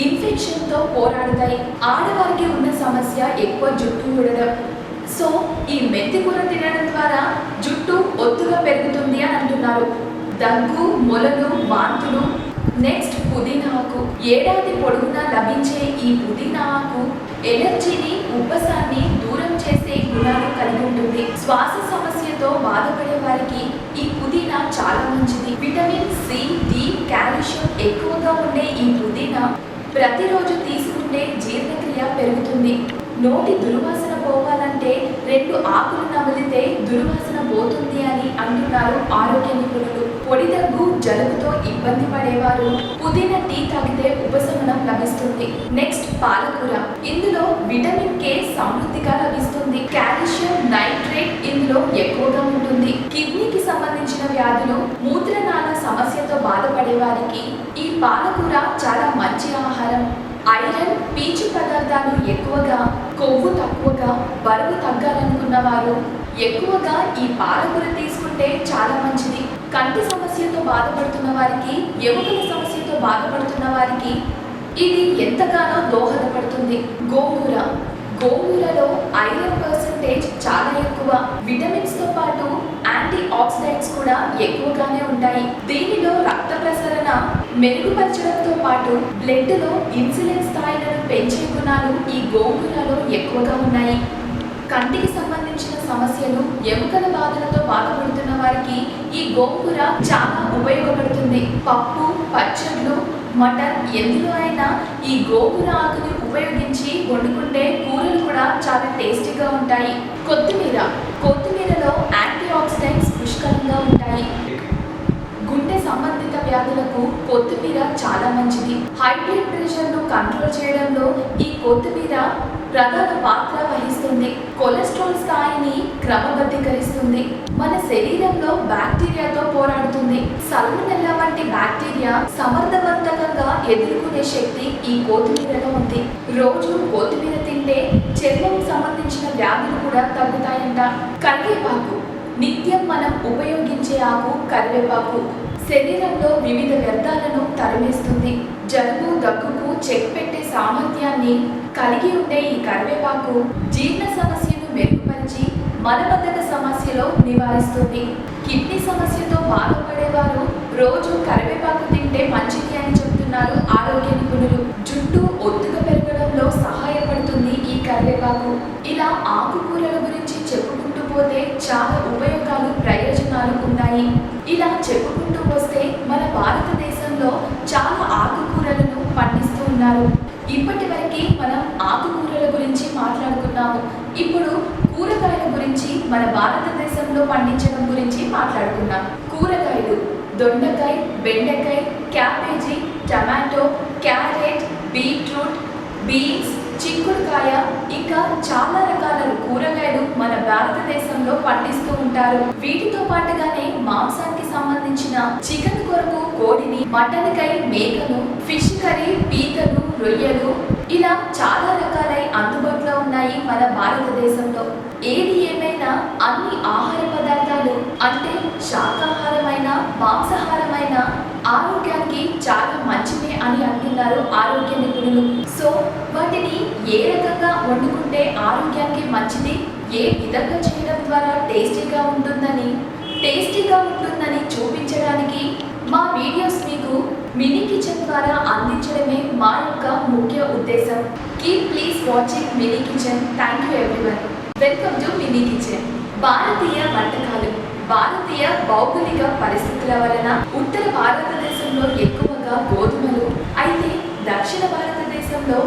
ఇన్ఫెక్షన్తో పోరాడతాయి. ఆడవారికి ఉన్న సమస్య ఎక్కువ జుట్టు ఊడడం. సో ఈ మెంతి కూర తినడం ద్వారా జుట్టు ఒత్తుగా పెరుగుతుంది అని అంటున్నారు. దగ్గు, మొలలు, వాంతులు. నెక్స్ట్ పుదీనా ఆకు. ఏడాది పొడవునా లభించే ఈ పుదీనా ఆకు ఎలర్జీని, ఉబ్బసాన్ని దూరం చేసే గుణాలు కలిగి ఉంటుంది. శ్వాస సమస్యతో బాధపడే వారికి ఈ పుదీనా చాలా మంచిది. విటమిన్ సి, డి, కాల్షియం ఎక్కువగా ఉండే ఈ పుదీనా ప్రతిరోజు తీసుకుంటే జీర్ణక్రియ పెరుగుతుంది. నోటి దుర్వాసన పోవాలంటే 2 ఆకులు నమిలితే దుర్వాసన పోతుంది అని అంటున్నారు ఆరోగ్య నిపుణులు. పొడి దగ్గు, జలుబుతో ఇబ్బంది పడేవారు పుదీనా టీ తాగితే ఉపశమనం లభిస్తుంది. నెక్స్ట్ పాలకూర. ఇందులో విటమిన్ కే సమృద్ధిగా లభిస్తుంది. కాల్షియం నైట్రేట్ ఇందులో ఎక్కువగా ఉంటుంది. కిడ్నీకి సంబంధించిన వ్యాధులు, మూత్రనాళ సమస్యతో బాధపడే వారికి ఈ పాలకూర చాలా మంచి ఆహారం. ఐరన్, పీచు పదార్థాలు ఎక్కువగా, కొవ్వు తక్కువగా, బరువు తగ్గాలనుకున్న వారు ఎక్కువగా ఈ పాలకూర తీసుకుంటే చాలా మంచిది. కంటి సమస్యతో బాధపడుతున్న వారికి, ఎముకల సమస్యతో బాధపడుతున్న వారికి ఇది ఎంతగానో దోహదపడుతుంది. గోంగూర. గోంగూరలో ఐరన్ పర్సెంటేజ్ చాలా ఎక్కువ. విటమిన్స్ తో పాటు యాంటీ ఆక్సిడెంట్స్ కూడా ఎక్కువగానే ఉంటాయి. దీనిలో రక్త ప్రసరణ మెరుగుపరచడంతో పాటు బ్లడ్ లో ఇన్సులిన్ స్థాయిలను పెంచే గుణాలు ఈ గోంగూరలో ఎక్కువగా ఉన్నాయి. కంటికి సంబంధించిన సమస్యలు, ఎముకల బాధలతో బాధపడుతున్న వారికి ఈ గోంగూర చాలా ఉపయోగపడుతుంది. పప్పు, పచ్చళ్ళు, మటన్ ఎందులో అయినా ఈ గోంగూర ఆకుని ఉపయోగించి వండుకుంటే కూరలు కూడా చాలా టేస్టీగా ఉంటాయి. కొత్తిమీర. కొత్తిమీరలో యాంటీ ఆక్సిడెంట్స్ పుష్కలంగా ఉంటాయి. గుండె సంబంధిత వ్యాధులకు కొత్తిమీర చాలా మంచిది. హై బ్లడ్ ప్రెషర్ ను కంట్రోల్ చేయడంలో ఈ కొత్తిమీర ప్రధాన పాత్ర వహిస్తుంది. కొలెస్ట్రాల్ స్థాయిని క్రమబద్ధీకరిస్తుంది. మన శరీరంలో బ్యాక్టీరియాతో పోరాడుతుంది. సల్మోనెల్లా వంటి బ్యాక్టీరియా సమర్థవంతంగా ఎదుర్కొనే శక్తి ఈ కొత్తిమీరలో ఉంది. రోజు కొత్తిమీర తింటే చర్మం సంబంధించిన వ్యాధులు కూడా తగ్గుతాయంట. కరివేపాకు. నిత్యం మనం ఉపయోగించే ఆకు కరివేపాకు శరీరంలో వివిధ వ్యర్థాలను తరిమేస్తుంది. జలుబు, దగ్గుకు చెక్ పెట్టే సామర్థ్యాన్ని కలిగి ఉండే ఈ కరివేపాకు జీర్ణ సమస్యను మెరుగుపరిచి మలబద్ధక సమస్యలో నివారిస్తుంది. కిడ్నీ సమస్యతో బాధపడేవారు రోజు కరివేపాకు తింటే మంచిది అని చెప్తున్నారు ఆరోగ్య నిపుణులు. జుట్టు ఒత్తుగా పెరగడంలో సహాయపడుతుంది ఈ కరివేపాకు. ఇలా ఆకుకూరల గురించి చెప్పుకుంటూ పోతే చాలా ఉపయోగాలు, ప్రయోజనాలు ఉన్నాయి. ఇలా చెప్పుకుంటూ వస్తే మన భారతదేశంలో చాలా ఆకుకూరలను పండిస్తూ ఉన్నారు. ఇప్పటి వరకు మనం ఆకుకూరల గురించి మాట్లాడుకున్నాము. ఇప్పుడు కూరగాయల గురించి మన భారతదేశంలో పండించడం గురించి మాట్లాడుకున్నాం. కూరగాయలు దొండకాయ, బెండకాయ, cabbage, tomato, carrot, beetroot, beans, చిక్కుడుకాయ ఇంకా చాలా రకాల కూరగాయలు మన భారతదేశంలో పండిస్తూ ఉంటారు. వీటితో పాటుగానే మాంసానికి సంబంధించిన చికెన్ కొరకు కోడిని, మటన్ కై మేకను, ఫిష్ కర్రీ పీతలు, రొయ్యలు ఇలా చాలా రకాలై అందుబాటులో ఉన్నాయి మన భారతదేశంలో. ఏది ఏమైనా అన్ని ఆహార పదార్థాలు అంటే శాకాహారమైన, మాంసాహారమైన ఆరోగ్యానికి చాలా మంచిదే అని అంటున్నారు ఆరోగ్య నిపుణులు. సో వాటిని ఏ రకంగా వండుకుంటే ఆరోగ్యానికి మంచిది, ఏ విధంగా చేయడం ద్వారా టేస్టీగా ఉంటుందని చూపించడానికి మా వీడియోస్ మీకు మినీ కిచెన్ ద్వారా అందించడమే మా యొక్క ముఖ్య ఉద్దేశం. Please watching mini kitchen. Thank you everyone. Welcome to mini kitchen. భారతీయ వంటకాలు. భారతీయ భౌగోళిక పరిస్థితుల వలన ఉత్తర భారతదేశంలో ఎక్కువగా గోధుమలు, అయితే దక్షిణ భారతదేశంలో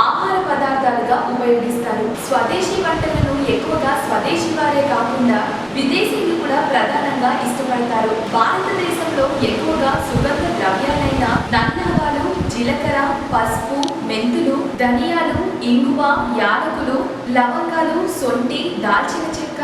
ఆహార పదార్థాలుగా ఉపయోగిస్తారు. స్వదేశీ వంటలను ఎక్కువగా స్వదేశీ వారే కాకుండా విదేశీయులు కూడా ప్రధానంగా ఇష్టపడతారు. భారతదేశంలో ఎక్కువగా సుగంధ ద్రవ్యాలైన నన్నావాలు, జీలకర్ర, పసుపు, మెంతులు, ధనియాలు, ఇంగువ, యాలకులు, లవంగాలు, సొంటి, దాల్చిన చెక్క,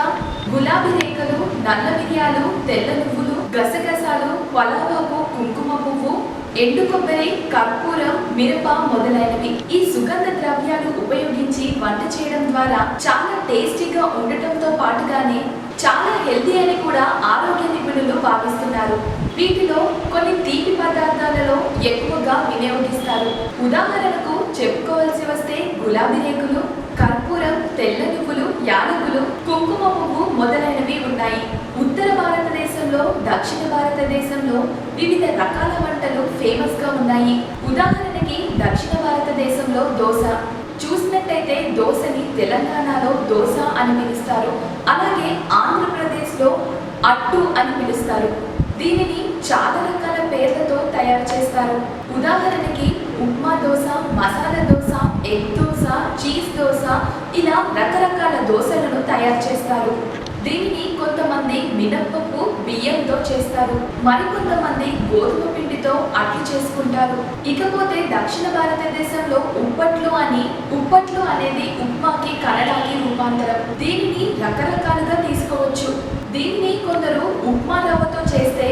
గులాబీ రేఖలు, నల్ల మిరియాలు, తెల్ల నువ్వులు, గసగసాలు, పలావాకు, కుంకుమ పువ్వు, ఎండు కొబ్బరి, కర్పూరం, మిరప మొదలైనవి. ఈ సుగంధ ద్రవ్యాలు ఉపయోగించి వంట చేయడం ద్వారా చాలా టేస్టీగా ఉండటంతో పాటుగానే చాలా హెల్తీ అని కూడా ఆరోగ్య నిపుణులు భావిస్తున్నారు. వీటిలో కొన్ని తీపి పదార్థాలలో ఎక్కువగా వినియోగిస్తారు. ఉదాహరణకు చెప్పుకోవాల్సి వస్తే గులాబీ రేకులు, కర్పూరం, తెల్ల నువ్వులు, యాలకులు, కుంకుమ పువ్వు మొదలైనవి ఉన్నాయి. ఉత్తర భారతదేశంలో, దక్షిణ భారతదేశంలో వివిధ రకాల వంటలు ఫేమస్ గా ఉన్నాయి. ఉదాహరణకి దక్షిణ భారతదేశంలో దోశ చూసినట్టయితే దోశని తెలంగాణలో దోశ అని పిలుస్తారు. అలాగే ఆంధ్రప్రదేశ్లో అట్టు అని పిలుస్తారు. దీనిని చాలా రకాల పేర్లతో తయారు చేస్తారు. ఉదాహరణకి ఉప్మా దోశ, మసాలా దోశ, ఎగ్ దోశ, చీజ్ దోశ, ఇలా రకరకాల దోశలను తయారు చేస్తారు. దీనిని కొంతమంది మినప్పప్పు, బియ్యంతో చేస్తారు. మరికొంతమంది గోధుమ పిండితో అట్లు చేసుకుంటారు. ఇకపోతే దక్షిణ భారతదేశంలో ఉప్పట్లు అనేది ఉప్మాకి కన్నడకి రూపాంతరం. దీనిని రకరకాలుగా తీసుకోవచ్చు. దీనిని కొందరు ఉప్మా రవ్వతో చేస్తే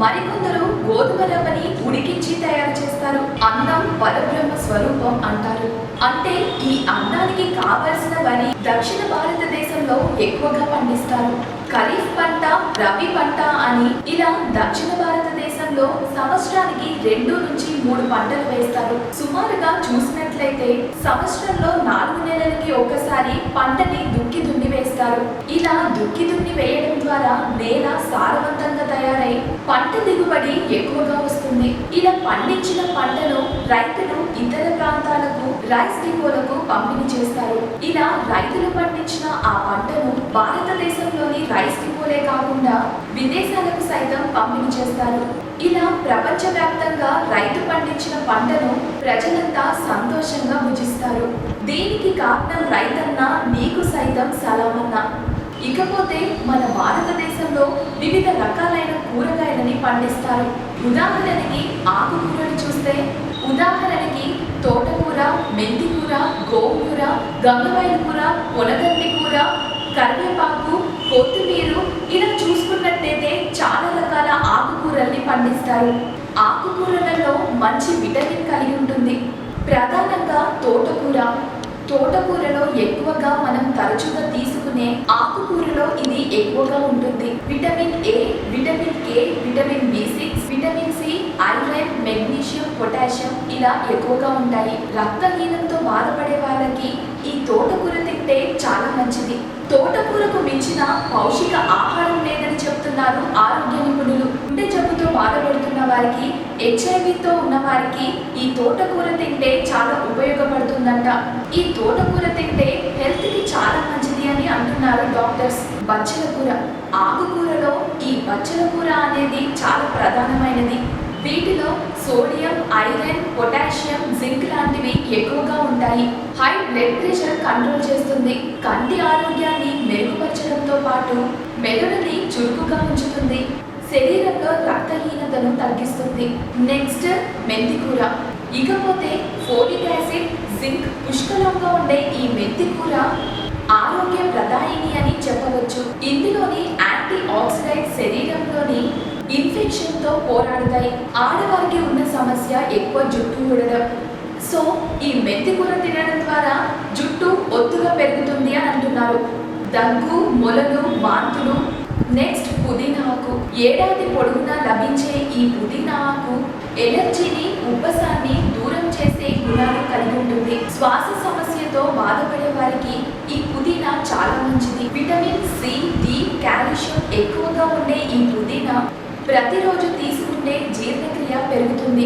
మరికొందరు గోధుమ రవ్వని ఉడికించి తయారు చేస్తారు. అన్నం పరబ్రహ్మ స్వరూపం అంటారు. అంటే ఈ అన్నానికి కావలసిన వరి దక్షిణ భారతదేశంలో ఎక్కువగా పండిస్తారు. ఖరీఫ్ పంట, రబీ పంట అని ఇలా దక్షిణ భారతదేశంలో సంవత్సరానికి 2 నుంచి 3 పంటలు వేస్తారు. సుమారుగా చూసినట్లయితే సంవత్సరంలో 4 నెలలకి ఒకసారి పంటని దుక్కి దున్ని వేస్తారు. ఇలా దుక్కి దున్ని వేయడం ద్వారా నేల సారవంతంగా తయారై పంట దిగుబడి ఎక్కువగా వస్తుంది. ఇలా పండించిన పంటను రైతులు ఇతర ప్రాంతాలకు, రైస్ డిపోలకు పంపిణీ చేస్తారు. ఇలా రైతులు పండించిన ఆ పంటను భారతదేశంలోని రైస్ డిపోలే కాకుండా విదేశాలకు సైతం పంపిణీ చేస్తారు. ఇలా ప్రపంచవ్యాప్తంగా రైతు పండించిన పంటను ప్రజలంతా సంతోషంగా భుజిస్తారు. దీనికి కారణం రైతన్న నీకు సైతం సలామన్న. ఇకపోతే మన భారతదేశంలో వివిధ రకాలైన కూరగాయలని పండిస్తారు. ఉదాహరణకి ఆకుకూరలు చూస్తే తోటకూర, మెంతికూర, గోంగూర, గంగవాయల కూర, పొనగంటి కూర, కరివేపాకు, కొత్తిమీర, ఇలా చూసుకున్నట్టయితే చాలా రకాల ఆకుకూరల్ని పండిస్తారు. ఆకుకూరలలో మంచి విటమిన్ కలిగి ఉంటుంది. ప్రధానంగా తోటకూరలో ఎక్కువగా మనం తరచుగా తీసుకునే ఆకుకూరలో ఇది ఎక్కువగా ఉంటుంది. Vitamin A, vitamin K, vitamin B6, vitamin C, iron, magnesium, potassium ఇలా ఎక్కువగా ఉంటాయి. రక్తహీనంతో బాధపడే వాళ్ళకి ఈ తోటకూర తింటే చాలా మంచిది. తోటకూరకు మించిన పౌష్టిక ఆహారం లేదని చెప్తున్నారు ఆరోగ్య నిపుణులు. గుండె జబ్బుతో బాధపడుతున్న వారికి, HIV ఉన్న వారికి ఈ తోటకూర తింటే చాలా ఉపయోగపడుతుందంట. ఈ తోటకూర తింటే హెల్త్ కి చాలా మంచిది అని అంటున్నారు డాక్టర్స్. బచ్చల కూర, ఆకుకూరలో ఈ బచ్చల కూర అనేది చాలా ప్రధానమైనది. వీటిలో సోడియం, ఐరన్, పొటాషియం, జింక్ లాంటివి ఎక్కువగా ఉంటాయి. హై బ్లడ్ ప్రెషర్ కంట్రోల్ చేస్తుంది. కంటి ఆరోగ్యాన్ని మెరుగుపరచడంతో పాటు మెదడుని చురుకుగా ఉంచుతుంది. శరీరంలో రక్తహీనతను తగ్గిస్తుంది. నెక్స్ట్ మెంతికూర. ఇకపోతే ఫోలిక్ యాసిడ్, జింక్ పుష్కలంగా ఉండే ఈ మెంతికూర ఆరోగ్య ప్రదాయిని అని చెప్పవచ్చు. ఇందులోని యాంటీ ఆక్సిడెంట్ శరీరంలోని ఇన్ఫెక్షన్ తో పోరాడతాయి. ఆడవారికి ఉన్న సమస్య ఎక్కువ జుట్టు ఊడడం. సో ఈ మెంతికూర తినడం ద్వారా జుట్టు ఒత్తుగా పెరుగుతుంది అని అంటున్నారు. దగ్గు, మొలలు, వాంతులు. నెక్స్ట్ పుదీనా ఆకు. ఏడాది పొడవునా లభించే ఈ పుదీనా ఆకు ఎలర్జీని, ఉబ్బసాన్ని దూరం చేసే గుణాలు కలిగి ఉంటుంది. శ్వాస సమస్యతో బాధపడే వారికి ఈ పుదీనా చాలా మంచిది. విటమిన్ సి, డి, కాల్షియం ఎక్కువగా ఉండే ఈ పుదీనా ప్రతిరోజు తీసుకుంటే జీర్ణక్రియ పెరుగుతుంది.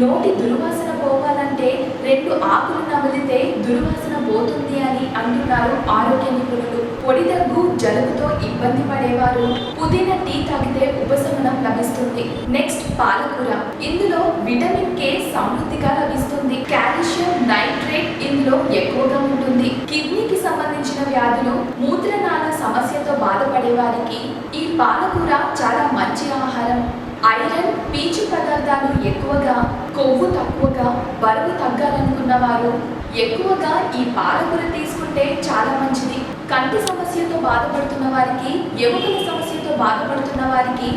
నోటి దుర్వాసన పోవాలంటే 2 ఆకులు నమిలితే దుర్వాసన పోతుంది అని అంటున్నారు ఆరోగ్య నిపుణులు. పొడి దగ్గు, జలుబుతో ఇబ్బంది పడేవారు పుదీనా టీ తాగితే ఉపశమనం లభిస్తుంది. నెక్స్ట్ పాలకూర. ఇందులో విటమిన్ కే సమృద్ధిగా లభిస్తుంది. కాల్షియం నైట్రేట్ ఇందులో ఎక్కువగా ఉంటుంది. కిడ్నీకి సంబంధించిన వ్యాధులు, మూత్రనాళ సమస్యతో బాధపడే వారికి ఈ పాలకూర చాలా మంచి ఆహారం. ఐరన్, పీచు పదార్థాలు ఎక్కువగా, కొవ్వు తక్కువగా, బరువు తగ్గాలనుకున్న వారు ఎక్కువగా ఈ పాలకూర తీసుకుంటే చాలా మంచిది. కంటి సమస్యతో బాధపడుతున్న వారికి, ఎముకల సమస్యతో బాధపడుతున్న వారికి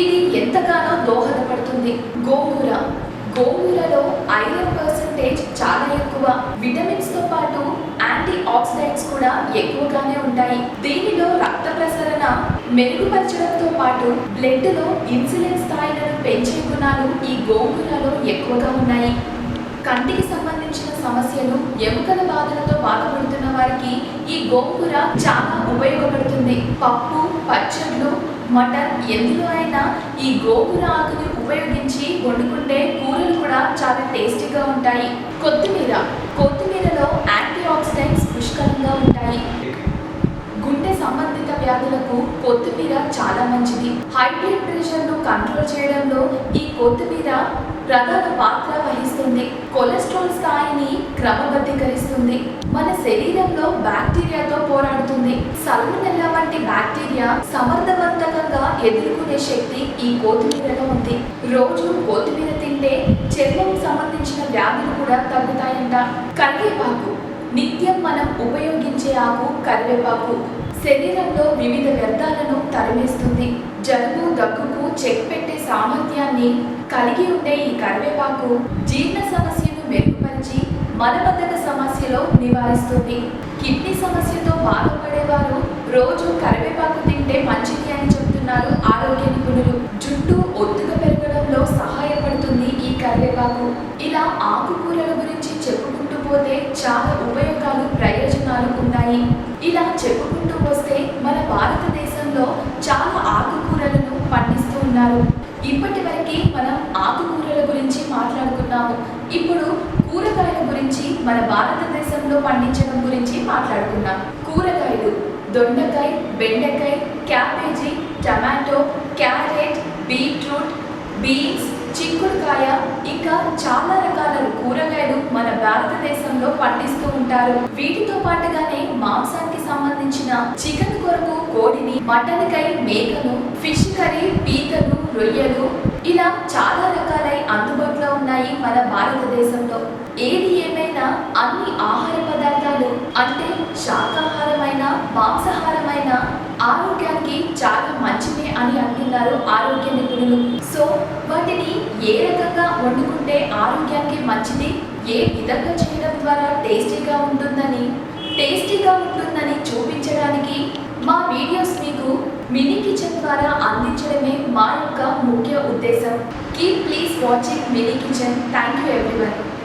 ఇది ఎంతగానో దోహదపడుతుంది. గోంగూరలో ఐరన్ పర్సెంటేజ్ చాలా ఎక్కువ. విటమిన్స్ తో పాటు యాంటీ ఆక్సిడెంట్స్ కూడా ఎక్కువగానే ఉంటాయి. దీనిలో రక్త ప్రసరణ మెరుగుపరచడంతో పాటు బ్లడ్ లో ఇన్సులిన్ స్థాయిలను పెంచే గుణాలు ఈ గోంగూరలో ఎక్కువగా ఉన్నాయి. కంటికి సంబంధించిన సమస్యలు, ఎముకల బాధలతో బాధపడుతున్న వారికి ఈ గోంగూర చాలా ఉపయోగపడుతుంది. పప్పు, పచ్చళ్ళు, మటన్ ఎందులో అయినా ఈ గోంగూర ఆకుని ఉపయోగించి వండుకుంటే కూరలు కూడా చాలా టేస్టీగా ఉంటాయి. కొత్తిమీరలో యాంటీ ఆక్సిడెంట్స్ పుష్కలంగా ఉంటాయి. గుండె సంబంధిత వ్యాధులకు కొత్తిమీర చాలా మంచిది. హై బ్లడ్ ప్రెషర్ను కంట్రోల్ చేయడంలో ఈ కొత్తిమీర ప్రధాన పాత్ర వహిస్తుంది. కొలెస్ట్రాల్ స్థాయిని క్రమబద్ధీకరిస్తుంది. మన శరీరంలో బ్యాక్టీరియాతో పోరాడుతుంది. సల్మోనెల్లా వంటి బ్యాక్టీరియా సమర్థవంతంగా ఎదుర్కొనే శక్తి ఈ కొత్తిమీరలో ఉంది. రోజు కొత్తిమీర తింటే చర్మం సంబంధించిన వ్యాధులు కూడా తగ్గుతాయంట. కరివేపాకు నిత్యం మనం ఉపయోగించే ఆకు కరివేపాకు శరీరంలో వివిధ వ్యర్థాలను తరిమేస్తుంది. జలుబు, దగ్గుకు చెక్ పెట్టే సామర్థ్యాన్ని కలిగి ఉండే ఈ కరివేపాకు జీర్ణ సమస్యను మెరుగుపరిచి మలబద్ధక సమస్యలో నివారిస్తుంది. కిడ్నీ సమస్యతో బాధపడేవారు రోజు కరివేపాకు తింటే మంచిది అని చెబుతున్నారు ఆరోగ్య నిపుణులు. జుట్టు ఒత్తుగా పెరగడంలో సహాయపడుతుంది ఈ కరివేపాకు. ఇలా ఆకుకూరల గురించి చెప్పుకుంటూ పోతే చాలా ఉపయోగాలు, ప్రయోజనాలు ఉన్నాయి. ఇలా చెప్పుకుంటూ వస్తే మన భారతదేశంలో చాలా ఆకుకూరలను పండిస్తూ ఉన్నారు. ఇప్పటి వరకు మనం ఆకుకూరల గురించి మాట్లాడుకున్నాము. ఇప్పుడు కూరగాయల గురించి మన భారతదేశంలో పండించడం గురించి మాట్లాడుకున్నాం. కూరగాయలు దొండకాయ, బెండకాయ, cabbage, tomato, carrot, beetroot, beans, చిక్కుడుకాయ ఇంకా చాలా రకాల కూరగాయలు మన భారతదేశంలో పండిస్తూ ఉంటారు. వీటితో పాటుగానే మాంసానికి సంబంధించిన చికెన్ కొరకు కోడిని, మటన్ కై మేకను, ఫిష్ కర్రీ పీతలు, రొయ్యలు ఇలా చాలా రకాలై అందుబాటులో ఉన్నాయి మన భారతదేశంలో. ఏది ఏమైనా అన్ని ఆహార పదార్థాలు అంటే శాకాహారమైన, మాంసాహారమైన ఆరోగ్యానికి చాలా మంచిదే అని అంటున్నారు ఆరోగ్య నిపుణులు. సో వాటిని ఏ రకంగా వండుకుంటే ఆరోగ్యానికి మంచిది, ఏ విధంగా చేయడం ద్వారా టేస్టీగా ఉంటుందని చూపించడానికి మా వీడియోస్ మీకు మినీ కిచెన్ ద్వారా అందించడమే మా యొక్క ముఖ్య ఉద్దేశం. Keep please watching mini kitchen. Thank you everyone.